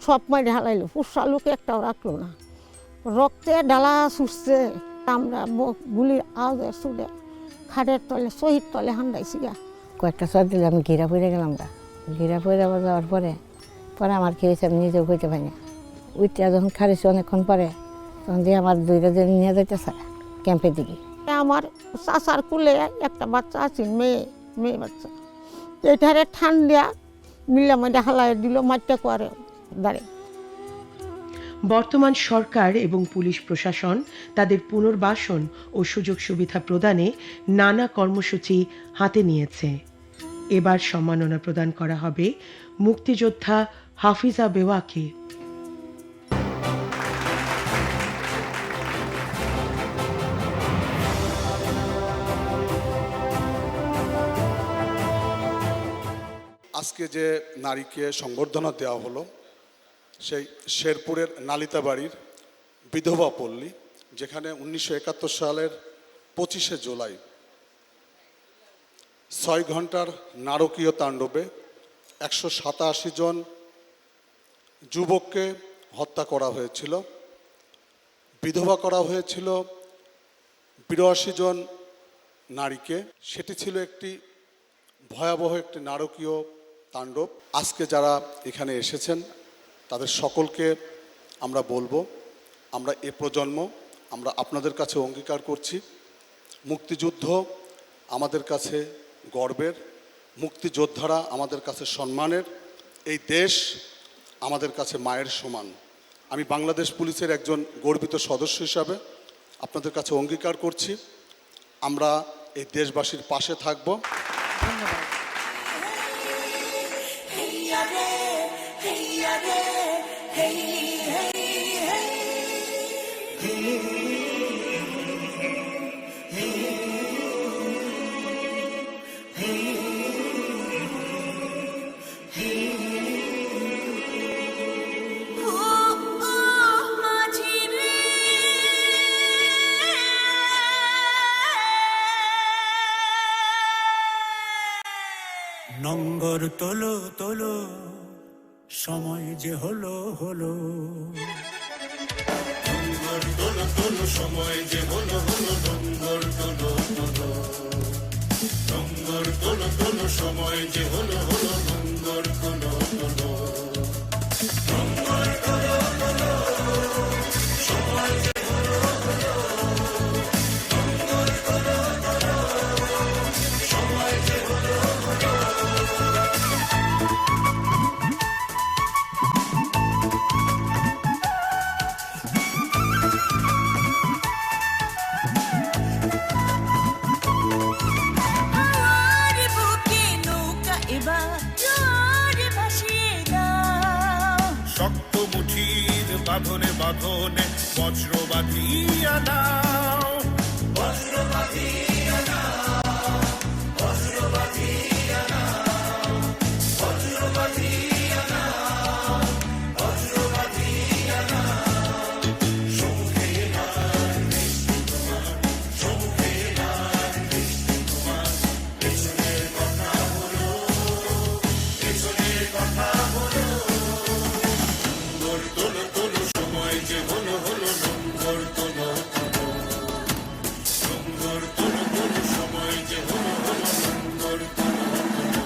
সব মাইরে হালাইলো, পুষা লোকে একটাও রাখলো না, রক্তে ডালা ছুটছে। আমরা গুলির আওয়াজে শুনে খাটের তলে শহীদ তলে হান্ডাইছি গা। কয়েকটা চর দিলে আমি ঘেরা পড়ে গেলাম গা। ঘেরা পড়ে যাওয়ার পরে আমার কি হয়েছে আমি নিজেও হইতে পারি না। উইটা যখন খারিছি অনেকক্ষণ পরে, তখন দিয়ে আমার 2টা দিন নিয়ে যাইতেছে ক্যাম্পের দিকে। আমার চাচার কুলে একটা বাচ্চা আছে, মেয়ে বাচ্চা, এইটারে ঠান্ডা মিলে মাইডে হালাই দিল, মাঠটা করে দাঁড়িয়ে। বর্তমান সরকার এবং পুলিশ প্রশাসন তাদের পুনর্বাসন ও সুযোগ সুবিধা প্রদানে নানা কর্মসূচি হাতে নিয়েছে। এবার সম্মাননা প্রদান করা হবে মুক্তিযোদ্ধা হাফিজা বেওয়াকে। আজকে যে নারীকে সংবর্ধনা দেওয়া হলো, সেই শেরপুরের নালিতাবাড়ির বিধবা পল্লী, যেখানে 1971 সালের 25শে জুলাই 6 ঘন্টার নারকীয় তাণ্ডবে 187 জন যুবককে হত্যা করা হয়েছিল। বিধবা করা হয়েছিল ৮২ জন নারীকে। সেটি ছিল একটি ভয়াবহ একটি নারকীয় তাণ্ডব। আজকে যারা এখানে এসেছেন তাদের সকলকে আমরা বলবো, আমরা এ প্রজন্ম, আমরা আপনাদের কাছে অঙ্গীকার করছি, মুক্তিযুদ্ধ আমাদের কাছে গর্বের, মুক্তিযোদ্ধারা আমাদের কাছে সম্মানের, এই দেশ আমাদের কাছে মায়ের সমান। আমি বাংলাদেশ পুলিশের একজন গর্বিত সদস্য হিসাবে আপনাদের কাছে অঙ্গীকার করছি, আমরা এই দেশবাসীর পাশে থাকব। নঙ্গর তোলো তোলো, সময় যে হলো হলো। নঙ্গর তোলো তোলো, সময় যে হলো হলো। নঙ্গর তোলো তোলো, নঙ্গর তোলো তোলো, সময় যে হলো হলো। নঙ্গর তোলো তোলো, নঙ্গর তোলো তোলো, সময় যে হলো হলো। নঙ্গর তোলো তোলো, সময় যে হলো হলো। শক্ত মুঠির বাঁধনে বাঁধনে বজ্র বাঁধিয়া দাও, বজ্র বাঁধিয়া দাও, বজ্র বাঁধিয়া দাও, বজ্র বাঁধিয়া দাও, বজ্র বাঁধিয়া দাও। সম্মুখে আর দৃষ্টি তোমার, সম্মুখে আর দৃষ্টি তোমার। পেছনের কথা বলো, পেছনের কথা বলো। নঙ্গর তোলো তোলো, সময় যে হলো হলো। নঙ্গর তোলো তোলো, নঙ্গর তোলো তোলো, সময় যে হলো হলো। নঙ্গর তোলো তোলো।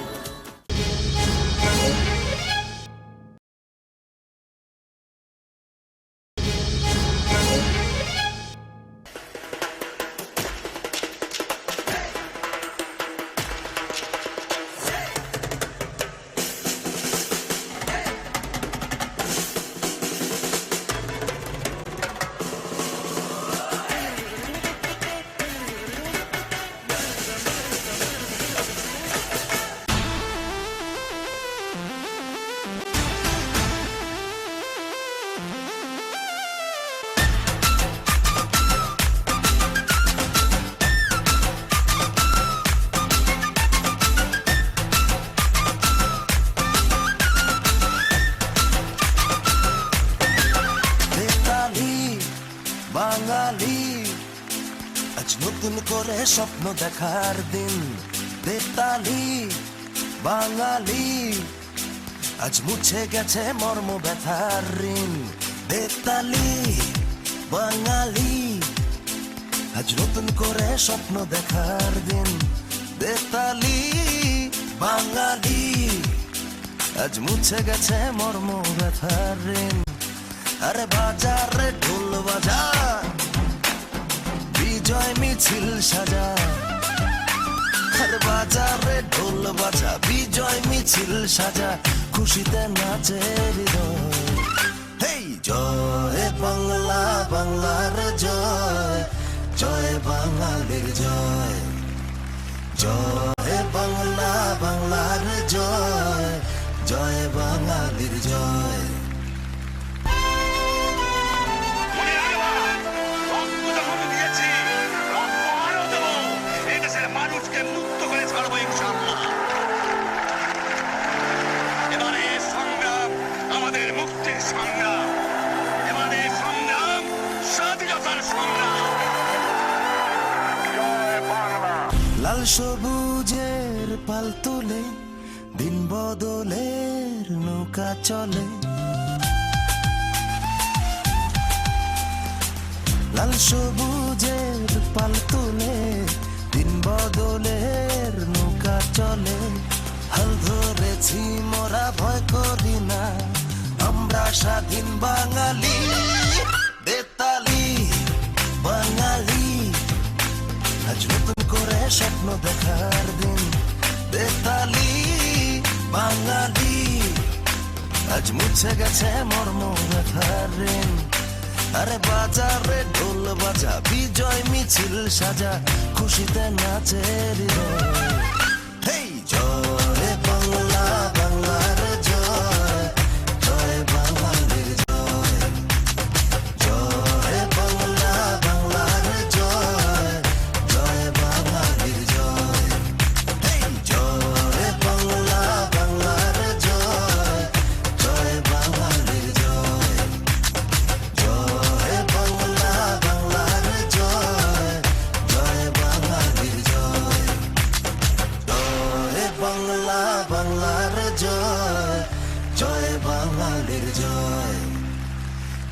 বাঙালি আজ নতুন করে স্বপ্ন দেখার দিন। বেতালি বাঙালি আজ মুছে গেছে মর্ম ব্যথার ঋণ। বেতালি বাঙালি আজ নতুন করে স্বপ্ন দেখার দিন। বেতালি বাঙালি আজ মুছে গেছে মর্ম ব্যথার ঋণ। আরে বাজার রে ঢোল বাজা, বিজয় মিছিল সাজা। আরে বাজার রে ঢোল বাজা, বিজয় মিছিল সাজা। খুশিতে নাচে হৃদয়। হেই জয় বাংলা, বাংলার জয়, জয় বাঙালির জয়। জয় বাংলা, বাংলার জয়, জয় বাঙালির জয়। মানুষকে মুক্ত করে ছাড়বো ইনশাআল্লাহ। এবারে সংগ্রাম আমাদের মুক্তির সংগ্রাম, এবারে সংগ্রাম স্বাধীনতার সংগ্রাম। লাল সবুজের পাল তুলে দিন বদলের নৌকা চলে। লাল সবুজের পাল তুলে দিন বদলের নৌকা চলে হাল ধরেছি মোরা ভয় করি না আমরা স্বাধীন বাঙালি বেতালি বাঙালি আজ নতুন করে স্বপ্ন দেখার দিন বেতালি বাঙালি আজ মুছে গেছে মর্ম ব্যথার ঋণ আরে বাজারে ঢোল বাজা বিজয় মিছিল সাজা খুশিতে নাচে হৃদয় হেই জয় বাংলা বাংলার জয় জয় বাঙালির জয় জয় বাংলা বাংলার জয় জয় বাঙালির জয় হেই জয় বাংলা বাংলার জয় জয় বাঙালির জয় জয় বাংলা বাংলার জয় জয় বাঙালির জয় জয় বাংলা বাংলার জয় জয় বাঙালির জয়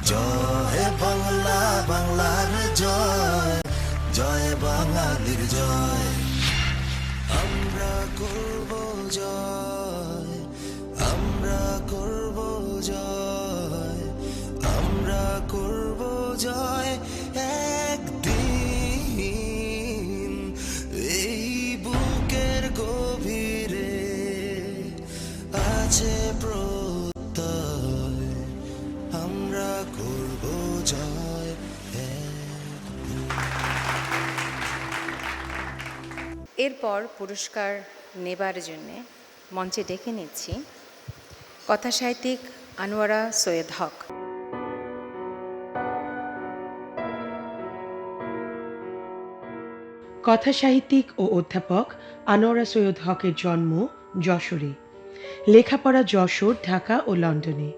জয় বাংলা বাংলার জয় জয় বাঙালির জয় আমরা করব জয় আমরা করব জয় আমরা করব জয় একদিন এই বুকের গভীরে আছে প্রত্যয় আমরা করব জয় এরপর পুরস্কার নেবার জন্যে মঞ্চে ডেকে নিচ্ছি কথাসাহিত্যিক আনোয়ারা সৈয়দ হক। কথাসাহিত্যিক ও অধ্যাপক আনোয়ারা সৈয়দ হকের জন্ম যশোরে, লেখাপড়া যশোর, ঢাকা ও লন্ডনে।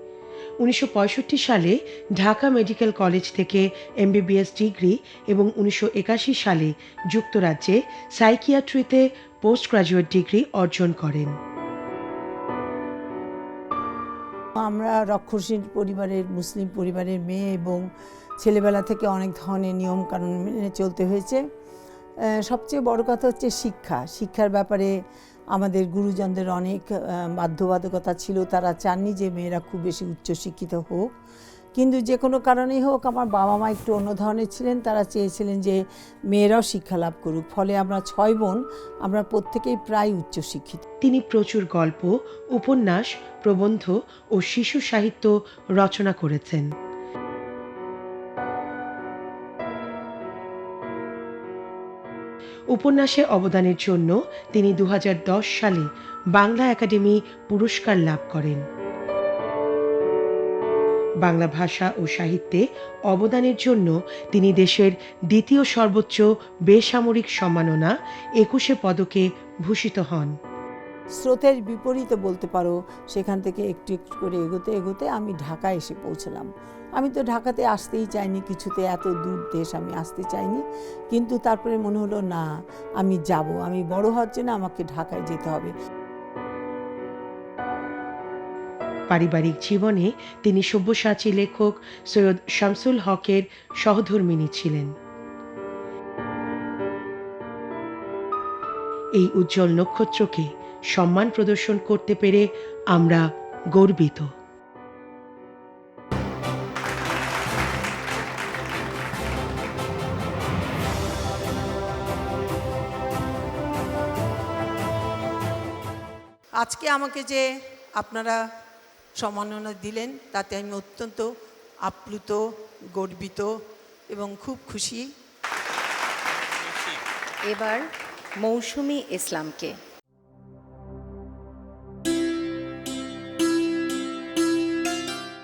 1965 সালে ঢাকা মেডিকেল কলেজ থেকে MBBS ডিগ্রি এবং 1981 সালে যুক্তরাজ্যে সাইকিয়াট্রিতে পোস্ট গ্রাজুয়েট ডিগ্রি অর্জন করেন। আমরা রক্ষণশীল পরিবারের মুসলিম পরিবারের মেয়ে এবং ছেলেবেলা থেকে অনেক ধরনের নিয়মকানুন মেনে চলতে হয়েছে। সবচেয়ে বড় কথা হচ্ছে শিক্ষার ব্যাপারে আমাদের গুরুজনদের অনেক বাধ্যবাধকতা ছিল। তারা চাননি যে মেয়েরা খুব বেশি উচ্চশিক্ষিত হোক, কিন্তু যে কোনো কারণেই হোক আমার বাবা মা একটু অন্য ধরনের ছিলেন। তারা চেয়েছিলেন যে মেয়েরাও শিক্ষা লাভ করুক, ফলে আমরা 6 বোন, আমরা প্রত্যেকেই প্রায় উচ্চশিক্ষিত। তিনি প্রচুর গল্প, উপন্যাস, প্রবন্ধ ও শিশু সাহিত্য রচনা করেছেন। উপন্যাসে অবদানের জন্য তিনি 2010 সালে বাংলা একাডেমি পুরস্কার লাভ করেন। বাংলা ভাষা ও সাহিত্যে অবদানের জন্য তিনি দেশের দ্বিতীয় সর্বোচ্চ বেসামরিক সম্মাননা 21 পদকে ভূষিত হন। স্রোতের বিপরীতে বলতে পারো, সেখান থেকে একটু একটু করে এগোতে এগোতে আমি ঢাকায় এসে পৌঁছলাম। আমি তো ঢাকাতে আসতেই চাইনি, কিছুতে এত দূর দেশ আমি আসতে চাইনি, কিন্তু তারপরে মনে হলো না, আমি যাব, আমি বড় হওয়ার জন্য আমাকে ঢাকায় যেতে হবে। পারিবারিক জীবনে তিনি সব্যসাচী লেখক সৈয়দ শামসুল হকের সহধর্মিণী ছিলেন। এই উজ্জ্বল নক্ষত্রকে সম্মান প্রদর্শন করতে পেরে আমরা গর্বিত। আজকে আমাকে যে আপনারা সম্মাননা দিলেন, তাতে আমি অত্যন্ত আপ্লুত, গর্বিত এবং খুব খুশি। এবার মৌসুমী ইসলামকে।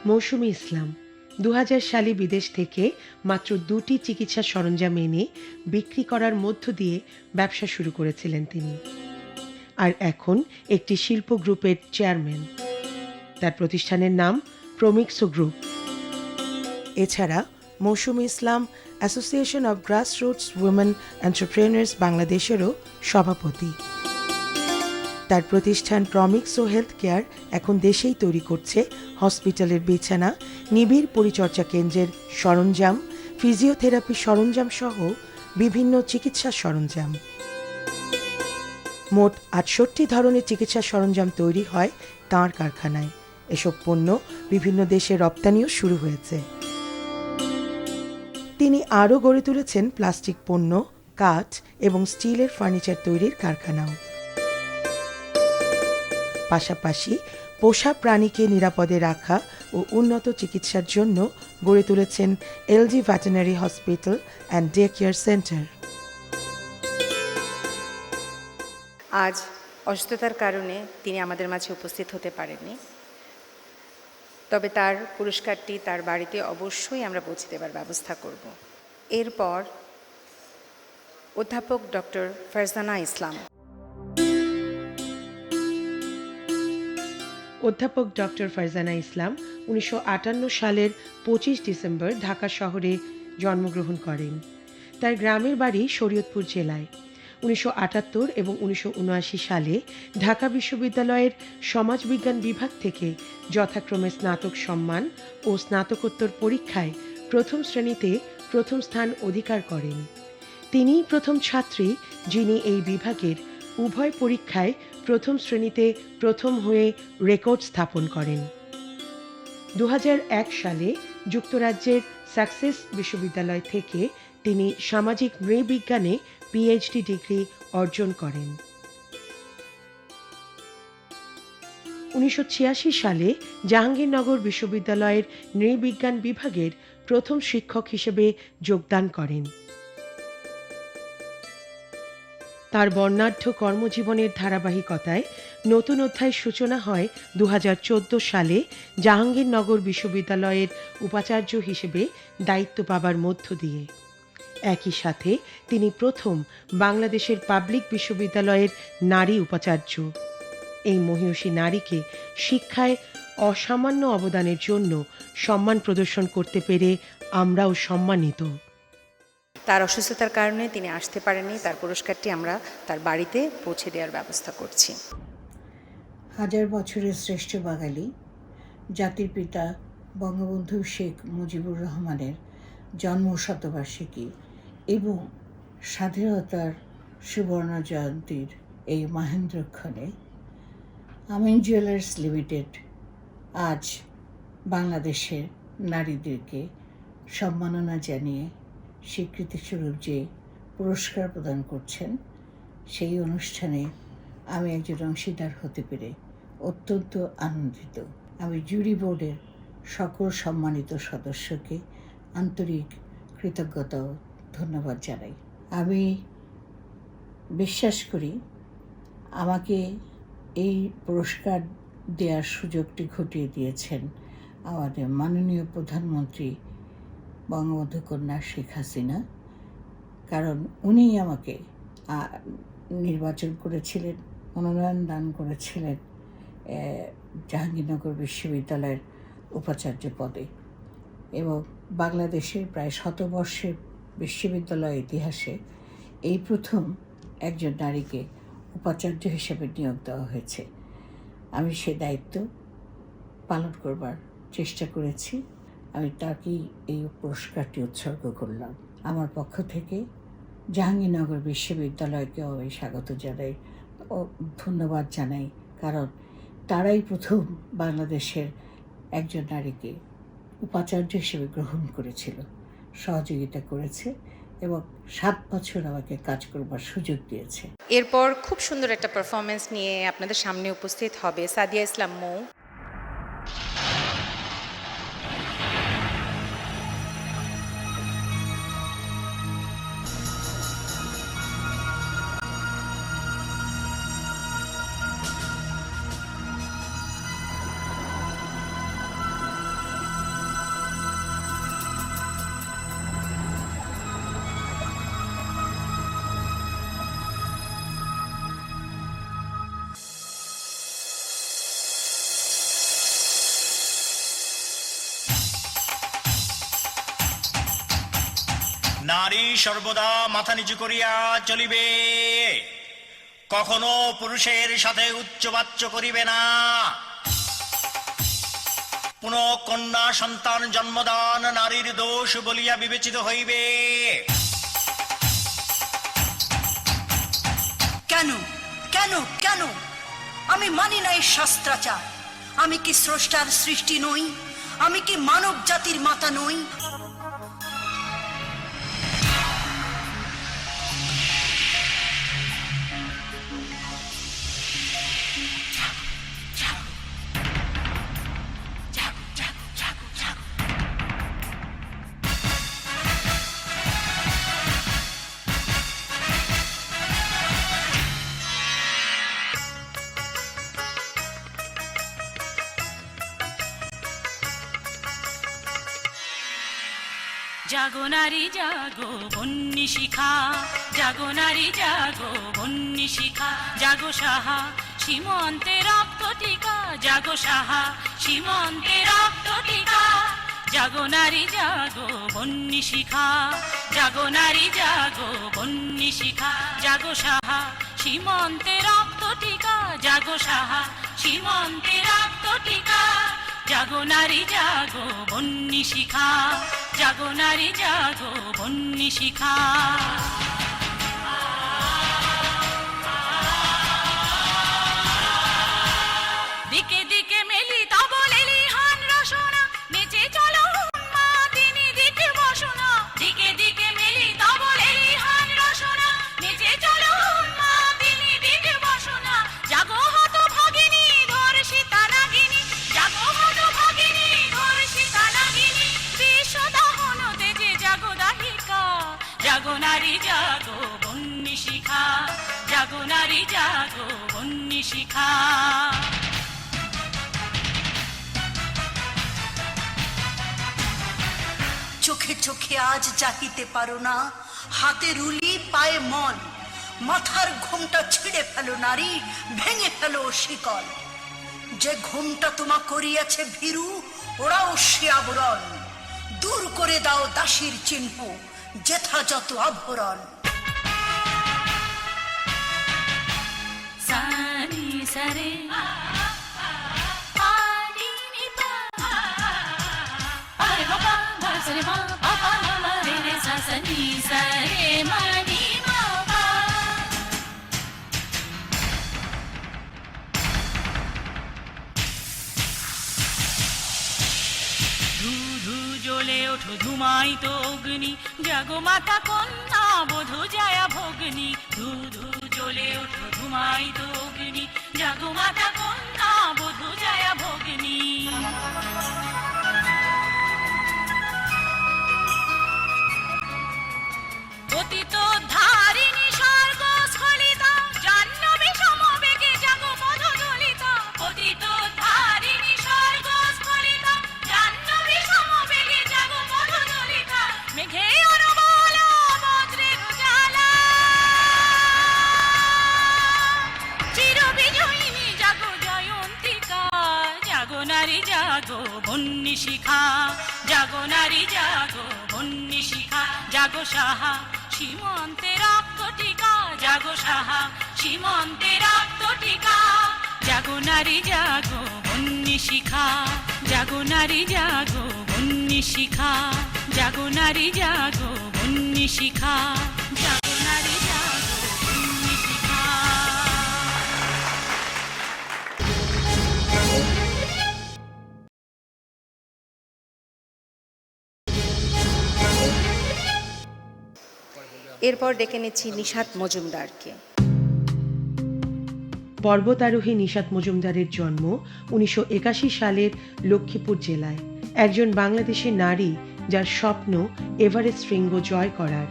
মৌসুমী ইসলাম 2000 সালে বিদেশ থেকে মাত্র 2টি চিকিৎসা সরঞ্জাম এনে বিক্রি করার মধ্য দিয়ে ব্যবসা শুরু করেছিলেন তিনি, আর এখন একটি শিল্প গ্রুপের চেয়ারম্যান। তার প্রতিষ্ঠানের নাম প্রমিক্সো গ্রুপ। এছাড়া Mousumi Islam association of grassroots women entrepreneurs বাংলাদেশেরও সভাপতি। তার প্রতিষ্ঠান প্রমিক্সো হেলথ কেয়ার এখন দেশেই তৈরি করছে হসপিটালের বিছানা, নিবিড় পরিচর্যা কেন্দ্রের সরঞ্জাম, ফিজিওথেরাপি সরঞ্জাম সহ বিভিন্ন চিকিৎসা সরঞ্জাম। মোট ৬৮ ধরনের চিকিৎসা সরঞ্জাম তৈরি হয় তাঁর কারখানায়। এসব পণ্য বিভিন্ন দেশে রপ্তানিও শুরু হয়েছে। তিনি আরও গড়ে তুলেছেন প্লাস্টিক পণ্য, কাঠ এবং স্টিলের ফার্নিচার তৈরির কারখানাও। পাশাপাশি পোষা প্রাণীকে নিরাপদে রাখা ও উন্নত চিকিৎসার জন্য গড়ে তুলেছেন LG veterinary hospital and day care centre. আজ অসুস্থতার কারণে তিনি আমাদের মাঝে উপস্থিত হতে পারেননি, তবে তার পুরস্কারটি তার বাড়িতে অবশ্যই আমরা পৌঁছে দেওয়ার ব্যবস্থা করব। এরপর অধ্যাপক ডক্টর ফারজানা ইসলাম। অধ্যাপক ডক্টর ফারজানা ইসলাম 1958 সালের 25 ডিসেম্বর ঢাকা শহরে জন্মগ্রহণ করেন। তার গ্রামের বাড়ি শরীয়তপুর জেলায়। 1978 এবং 1979 সালে ঢাকা বিশ্ববিদ্যালয়ের সমাজবিজ্ঞান বিভাগ থেকে যথাক্রমে স্নাতক সম্মান ও স্নাতকোত্তর পরীক্ষায় প্রথম শ্রেণীতে প্রথম স্থান অধিকার করেন। তিনিই প্রথম ছাত্রী যিনি এই বিভাগের উভয় পরীক্ষায় প্রথম শ্রেণীতে প্রথম হয়ে রেকর্ড স্থাপন করেন। 2001 সালে যুক্তরাজ্যের সাকসেস বিশ্ববিদ্যালয় থেকে তিনি সামাজিক নৃবিজ্ঞানে পিএইচডি ডিগ্রি অর্জন করেন। 1986 সালে জাহাঙ্গীরনগর বিশ্ববিদ্যালয়ের নৃবিজ্ঞান বিভাগের প্রথম শিক্ষক হিসেবে যোগদান করেন। তার বর্ণাঢ্য কর্মজীবনের ধারাবাহিকতায় নতুন অধ্যায়ের সূচনা হয় 2014 সালে জাহাঙ্গীরনগর বিশ্ববিদ্যালয়ের উপাচার্য হিসেবে দায়িত্ব পাবার মধ্য দিয়ে। একই সাথে তিনি প্রথম বাংলাদেশের পাবলিক বিশ্ববিদ্যালয়ের নারী উপাচার্য। এই মহিয়সী নারীকে শিক্ষায় অসামান্য অবদানের জন্য সম্মান প্রদর্শন করতে পেরে আমরাও সম্মানিত। তার অসুস্থতার কারণে তিনি আসতে পারেননি, তার পুরস্কারটি আমরা তার বাড়িতে পৌঁছে দেওয়ার ব্যবস্থা করছি। হাজার বছরের শ্রেষ্ঠ বাঙালি জাতির পিতা বঙ্গবন্ধু শেখ মুজিবুর রহমানের জন্ম শতবার্ষিকী এবং স্বাধীনতার সুবর্ণ জয়ন্তীর এই মহেন্দ্রক্ষণে আমিন জুয়েলার্স লিমিটেড আজ বাংলাদেশের নারীদেরকে সম্মাননা জানিয়ে স্বীকৃতিস্বরূপ যে পুরস্কার প্রদান করছেন, সেই অনুষ্ঠানে আমি একজন অংশীদার হতে পেরে অত্যন্ত আনন্দিত। আমি জুরি বোর্ডের সকল সম্মানিত সদস্যকে আন্তরিক কৃতজ্ঞতা ও ধন্যবাদ জানাই। আমি বিশ্বাস করি আমাকে এই পুরস্কার দেওয়ার সুযোগটি ঘটিয়ে দিয়েছেন আমাদের মাননীয় প্রধানমন্ত্রী বঙ্গবন্ধু কন্যা শেখ হাসিনা, কারণ উনিই আমাকে নির্বাচন করেছিলেন, মনোনয়ন দান করেছিলেন জাহাঙ্গীরনগর বিশ্ববিদ্যালয়ের উপাচার্য পদে, এবং বাংলাদেশের প্রায় 100 বর্ষের বিশ্ববিদ্যালয় ইতিহাসে এই প্রথম একজন নারীকে উপাচার্য হিসেবে নিয়োগ দেওয়া হয়েছে। আমি সে দায়িত্ব পালন করবার চেষ্টা করেছি। আমি তাকেই এই পুরস্কারটি উৎসর্গ করলাম। আমার পক্ষ থেকে জাহাঙ্গীরনগর বিশ্ববিদ্যালয়কেও আমি স্বাগত জানাই ও ধন্যবাদ জানাই, কারণ তারাই প্রথম বাংলাদেশের একজন নারীকে উপাচার্য হিসেবে গ্রহণ করেছিল, সহযোগিতা করেছে এবং 7 বছর আমাকে কাজ করবার সুযোগ দিয়েছে। এরপর খুব সুন্দর একটা পারফরমেন্স নিয়ে আপনাদের সামনে উপস্থিত হবে সাদিয়া ইসলাম মৌ। নারী সর্বদা মাথা নিচু করিয়া চলিবে, কখনো পুরুষের সাথে উচ্চবাচ্য করিবে না। কোনো কন্যা সন্তান জন্মদান নারীর দোষ বলিয়া বিবেচিত হইবে। কেন কেন কেন আমি মানি না এই শাস্ত্রাচার? আমি কি স্রষ্টার সৃষ্টি নই? আমি কি মানব জাতির মাতা নই? জাগো নারী জাগো বন্যী শিখা, জাগো নারী জাগো বন্যী শিখা, জাগো সাহা সীমন্তে রক্ত টিকা, জাগো সাহা সীমন্তে রক্ত টিকা, জাগো নারী জাগো বন্যী শিখা, জাগো নারী জাগো বন্যী শিখা, জাগো সাহা সীমন্তে রক্ত টিকা, জাগো সাহা সীমন্তে রক্ত টিকা, জাগো নারী জাগো বন্যী শিখা, জাগো নারী জাগো বন্যী শিখা। দিকে দিকে মেলি তবল এলিহান রসনা, নেচে চলো উন্মাদিনী দিকে বসনা, দিকে দিকে মেলি তবল এলিহান রসনা, নেচে চলো উন্মাদিনী দিকে বসনা, জাগো হত ভাগিনী ধর্ষিতা নাগিনী, জাগো হত ভাগিনী ধর্ষিতা নাগিনী, বিশ্বদহন তেজে জাগো দাহিকা, জাগো নারী জাগো বন্যী শিখা, জাগো নারী জাগো বন্যী শিখা। চোখে চোখে আজ চাহিতে পারো না, হাতে রুলি পায়ে মন, মাথার ঘোমটা ছিঁড়ে ফেলো নারী, ভেঙে ফেলো শিকল। যে ঘোমটা তোমা করিয়াছে ভীরু, ওরাও সে আবরণ, দূর করে দাও দাসীর চিহ্ন, যথাযথ আভরণ। সানি সারে জ্বলে ওঠো ধুমায়িত অগ্নি, জাগো মাতা কন্যা বধূ জায়া ভগ্নি, ধু ধু জ্বলে ওঠো ধুমায়িত অগ্নি, জাগো মাতা কন্যা বধূ জায়া ভগ্নি। পতিত ধারিণী স্বর্গ স্খলিতা, জাহ্নবী সমবেগে জাগো মধু দলিতা, পতিত ধারিণী স্বর্গ স্খলিতা, জাহ্নবী সমবেগে জাগো মধু দলিতা, মেঘে অরবালা বজ্রের জ্বালা, চির বিজয়িনী জাগো জয়ন্তিকা, জাগো নারী জাগো বন্যী শিখা, জাগো নারী জাগো বন্যী শিখা, জাগো সাহা সীমন্তে রক্ত টিকা, জাগো সাহা সীমন্তে রক্ত টিকা, জাগো নারী জাগো বন্যী শিখা, জাগো নারী জাগো বন্যী শিখা, জাগো নারী জাগো বন্যী শিখা, জাগো নারী জাগো বন্যী শিখা। এরপর ডেকে নিচ্ছি নিশাত মজুমদারকে। পর্বতারোহী নিশাত মজুমদারের জন্ম 1981 সালের লক্ষ্মীপুর জেলায়। একজন বাংলাদেশি নারী যার স্বপ্ন এভারেস্ট শৃঙ্গ জয় করার।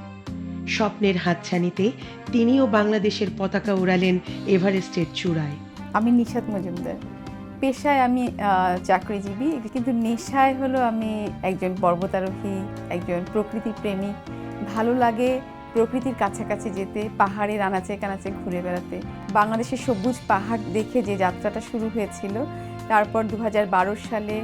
স্বপ্নের হাতছানিতে তিনিও বাংলাদেশের পতাকা ওড়ালেন এভারেস্টের চূড়ায়। আমি নিশাত মজুমদার, পেশায় আমি চাকরিজীবী, কিন্তু নেশায় হলো আমি একজন পর্বতারোহী, একজন প্রকৃতি প্রেমিক। ভালো লাগে প্রকৃতির কাছাকাছি যেতে, পাহাড়ের আনাচে কানাচে ঘুরে বেড়াতে। বাংলাদেশের সবুজ পাহাড় দেখে যে যাত্রাটা শুরু হয়েছিল, তারপর 2012 সালে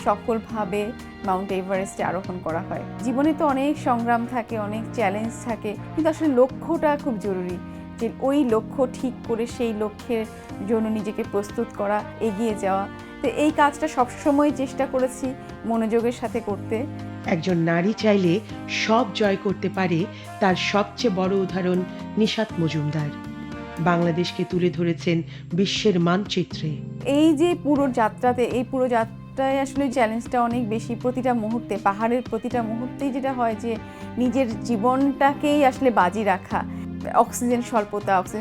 সফলভাবে মাউন্ট এভারেস্টে আরোহণ করা হয়। জীবনে তো অনেক সংগ্রাম থাকে, অনেক চ্যালেঞ্জ থাকে, কিন্তু আসলে লক্ষ্যটা খুব জরুরি, যে ওই লক্ষ্য ঠিক করে সেই লক্ষ্যের জন্য নিজেকে প্রস্তুত করা, এগিয়ে যাওয়া। তো এই কাজটা সবসময় চেষ্টা করেছি মনোযোগের সাথে করতে। একজন নারী চাইলে সব জয় করতে পারে, তার সবচেয়ে বড় উদাহরণ নিশাত মজুমদার। বাংলাদেশকে তুলে ধরেছেন বিশ্বের মানচিত্রে। এই যে পুরো যাত্রায় আসলে চ্যালেঞ্জটা অনেক বেশি। প্রতিটা মুহূর্তে, পাহাড়ের প্রতিটা মুহূর্তেই যেটা হয় যে নিজের জীবনটাকেই আসলে বাজি রাখা। অক্সিজেন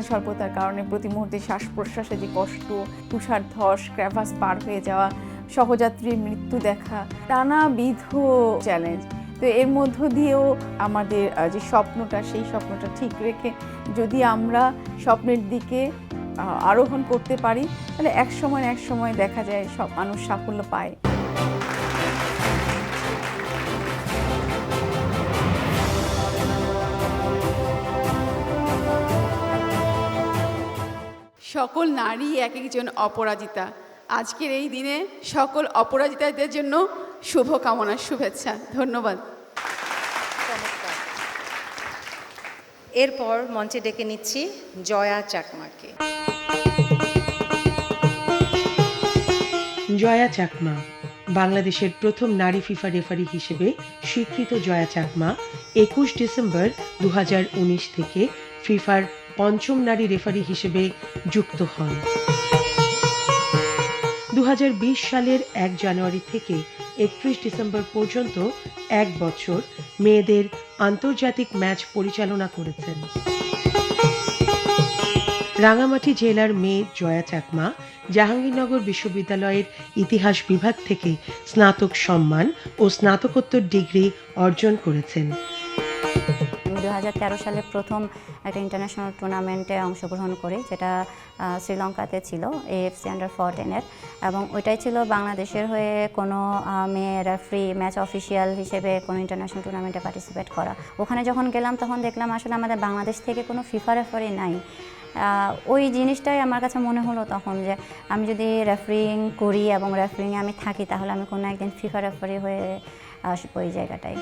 স্বল্পতার কারণে প্রতি মুহূর্তে শ্বাস প্রশ্বাসে যে কষ্ট, তুষার ধস, ক্র্যাভাস পার হয়ে যাওয়া, সহযাত্রীর মৃত্যু দেখা, নানাবিধ চ্যালেঞ্জ। তো এর মধ্য দিয়েও আমাদের যে স্বপ্নটা, সেই স্বপ্নটা ঠিক রেখে যদি আমরা স্বপ্নের দিকে আরোহণ করতে পারি, তাহলে এক সময় দেখা যায় সব মানুষ সাফল্য পায়। সকল নারী এক একজন অপরাজিতা। আজকের এই দিনে সকল অপরাজিতাদের জন্য শুভকামনা, শুভেচ্ছা। ধন্যবাদ। এরপর মঞ্চে ডেকে নিচ্ছি জয়া চাকমাকে। জয়া চাকমা বাংলাদেশের প্রথম নারী ফিফা রেফারি হিসেবে স্বীকৃত জয়া চাকমা 21 ডিসেম্বর 2019 থেকে ফিফার পঞ্চম নারী রেফারি হিসেবে যুক্ত হন। 2020 সালের 1 জানুয়ারি থেকে 31 ডিসেম্বর পর্যন্ত 1 বছর মেয়েদের আন্তর্জাতিক ম্যাচ পরিচালনা করেছেন। রাঙামাটি জেলার মেয়ে জয়া চাকমা জাহাঙ্গীরনগর বিশ্ববিদ্যালয়ের ইতিহাস বিভাগ থেকে স্নাতক সম্মান ও স্নাতকোত্তর ডিগ্রি অর্জন করেছেন। 2013 সালে প্রথম একটা ইন্টারন্যাশনাল টুর্নামেন্টে অংশগ্রহণ করি, যেটা শ্রীলঙ্কাতে ছিল, AFC Under-14 এবং ওইটাই ছিল বাংলাদেশের হয়ে কোনো মেয়ে রেফারি, ম্যাচ অফিসিয়াল হিসেবে কোনো ইন্টারন্যাশনাল টুর্নামেন্টে পার্টিসিপেট করা। ওখানে যখন গেলাম তখন দেখলাম আসলে আমাদের বাংলাদেশ থেকে কোনো ফিফা রেফারি নাই। ওই জিনিসটাই আমার কাছে মনে হলো তখন যে আমি যদি রেফারিং করি এবং রেফারিংয়ে আমি থাকি, তাহলে আমি কোনো একদিন ফিফা রেফারি হয়ে আসবো ওই জায়গাটায়।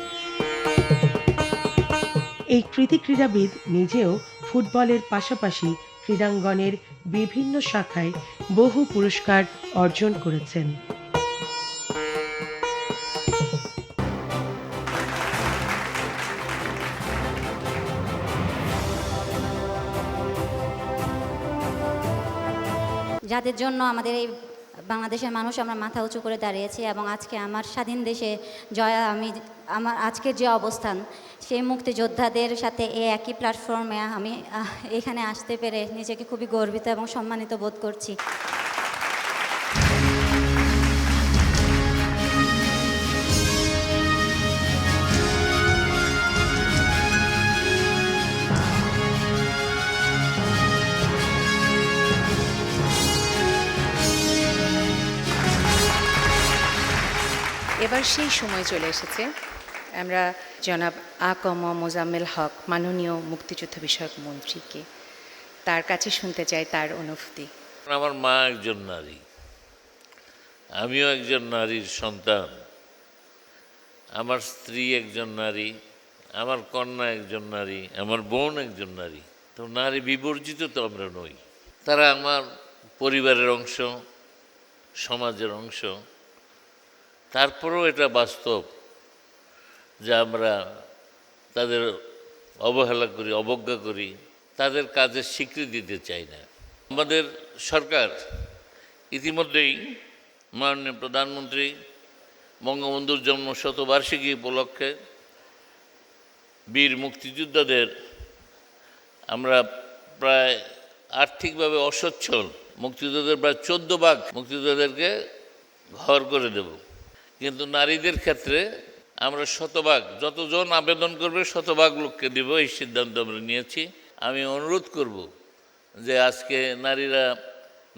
এই কৃতি ক্রীড়াবিদ নিজেও ফুটবলের পাশাপাশি ক্রীড়াঙ্গনের বিভিন্ন শাখায় বহু পুরস্কার অর্জন করেছেন। যাদের জন্য আমাদের এই বাংলাদেশের মানুষ আমরা মাথা উঁচু করে দাঁড়িয়েছি, এবং আজকে আমার স্বাধীন দেশে জয়া, আমার আজকের যে অবস্থান, সেই মুক্তিযোদ্ধাদের সাথে এই একই প্ল্যাটফর্মে আমি এখানে আসতে পেরে নিজেকে খুবই গর্বিত এবং সম্মানিত বোধ করছি। এবার সেই সময় চলে এসেছে, আমরা জনাব আ.ক.ম মোজাম্মেল হক, মাননীয় মুক্তিযুদ্ধ বিষয়ক মন্ত্রীকে, তার কাছে শুনতে চাই তার অনুভূতি। আমার মা একজন নারী, আমিও একজন নারীর সন্তান, আমার স্ত্রী একজন নারী, আমার কন্যা একজন নারী, আমার বোন একজন নারী। তো নারী বিবর্জিত তো আমরা নই। তারা আমার পরিবারের অংশ, সমাজের অংশ। তারপরেও এটা বাস্তব যে আমরা তাদের অবহেলা করি, অবজ্ঞা করি, তাদের কাজের স্বীকৃতি দিতে চাই না। আমাদের সরকার ইতিমধ্যেই মাননীয় প্রধানমন্ত্রী বঙ্গবন্ধুর জন্ম শতবার্ষিকী উপলক্ষে বীর মুক্তিযোদ্ধাদের, আমরা প্রায় আর্থিকভাবে অসচ্ছল মুক্তিযোদ্ধাদের প্রায় 14 ভাগ মুক্তিযোদ্ধাদেরকে ঘর করে দেব। কিন্তু নারীদের ক্ষেত্রে আমরা 100% যতজন আবেদন করবে 100% লোককে দেব, এই সিদ্ধান্ত আমরা নিয়েছি। আমি অনুরোধ করব যে আজকে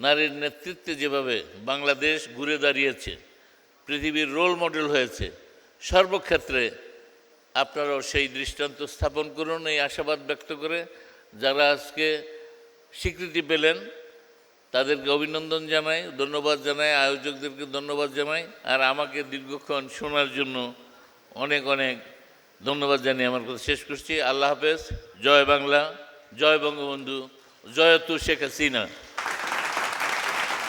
নারীর নেতৃত্বে যেভাবে বাংলাদেশ ঘুরে দাঁড়িয়েছে, পৃথিবীর রোল মডেল হয়েছে, সর্বক্ষেত্রে আপনারাও সেই দৃষ্টান্ত স্থাপন করুন, এই আশাবাদ ব্যক্ত করে যারা আজকে স্বীকৃতি পেলেন তাদেরকে অভিনন্দন জানাই, ধন্যবাদ জানাই, আয়োজকদেরকে ধন্যবাদ জানাই, আর আমাকে দীর্ঘক্ষণ শোনার জন্য অনেক অনেক ধন্যবাদ জানিয়ে আমার কথা শেষ করছি। আল্লাহ হাফেজ। জয় বাংলা, জয় বঙ্গবন্ধু, জয়তু শেখ হাসিনা।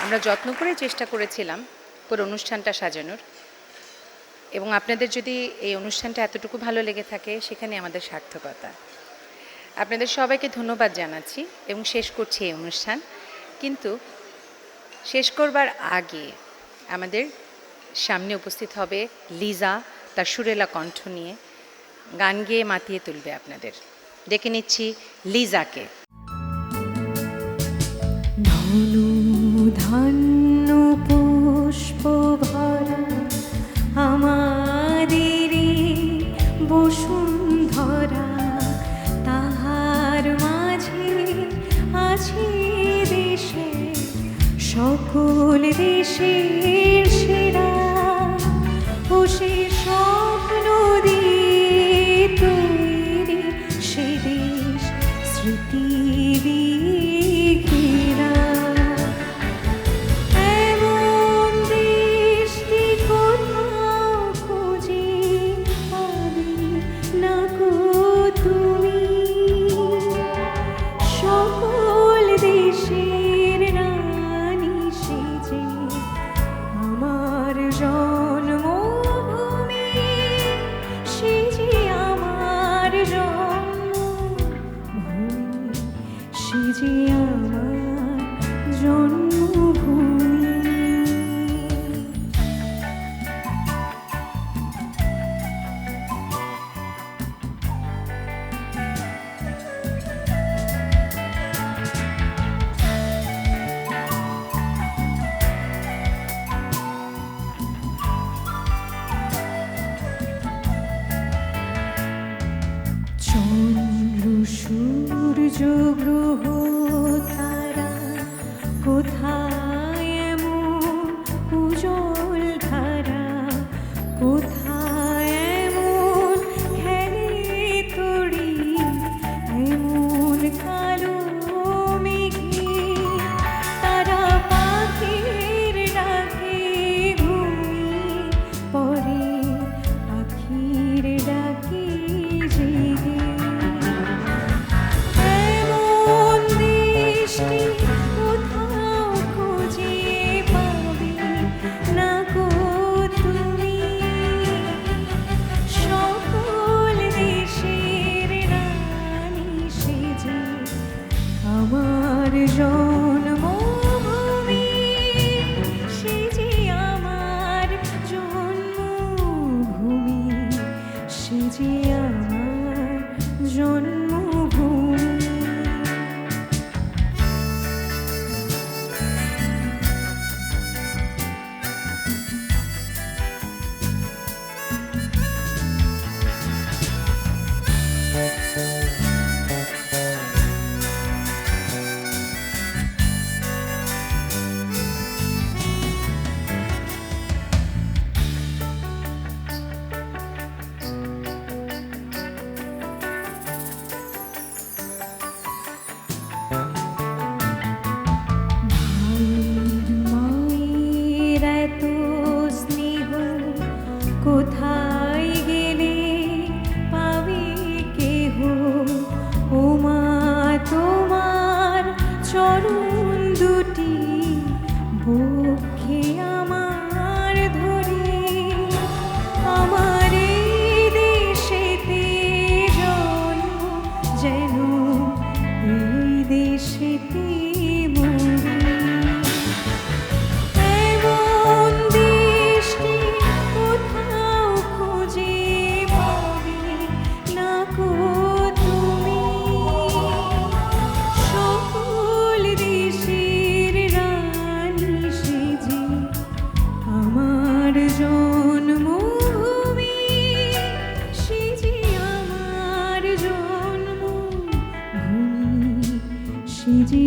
আমরা যত্ন করে চেষ্টা করেছিলাম পুরো অনুষ্ঠানটা সাজানোর। এবং আপনাদের যদি এই অনুষ্ঠানটা এতটুকু ভালো লেগে থাকে সেখানে আমাদের সার্থকতা। আপনাদের সবাইকে ধন্যবাদ জানাচ্ছি এবং শেষ করছি এই অনুষ্ঠান। কিন্তু শেষ করবার আগে আমাদের সামনে উপস্থিত হবে লিজা, তার সুরেলা কণ্ঠ নিয়ে গান গেয়ে মাতিয়ে তুলবে আপনাদের। ডেকে নিচ্ছি লিজাকে। ধন্য পুষ্প ভরা আমাদের বসুন্ধরা, তাহার মাঝে আছে দেশে সকল দেশের সেরা, ও সে স্বপ্ন দিয়ে তৈরি সে দেশ স্মৃতি দিয়ে ঘেরা। এমন দেশটি কোথাও খুঁজে পাবে না গো তুমি, সকল দেশের রানী সেজে আমার জন্মভূমি, সেজে আমার জন্মভূমি, সেজে আমার জন্মভূমি। চন্দ্র সূর্য গ্রহ তারা কোথায় এমন উজ্জ্বল ধারা, কোথায় এমন খেলে তরি, এমন কালো মেঘে তারা পাখির ডাকে ঘুমিয়ে পড়ে, পাখির ডাকে জেগে। এমন দেশটি কোথাও খুঁজে পাবে না গো তুমি, সকল দেশের রানী সেজে আমার জন্মভূমি, সেজে আমার জন্মভূমি, সেজে আমার জন্মভূমি। মায়ের এত স্নেহ কোথায় গেলে পাবে কেহ, ও মা তোমার চরণ দুটি বক্ষে আমার ধরে, আমার এই দেশেতে জন্ম যেন এই দেশেতে মরি। এমন দেশটি কোথাও খুঁজে পাবে না গো তুমি, সকল দেশের রানী সেজে আমার জন্মভূমি, সেজে আমার জন্মভূমি, সেজে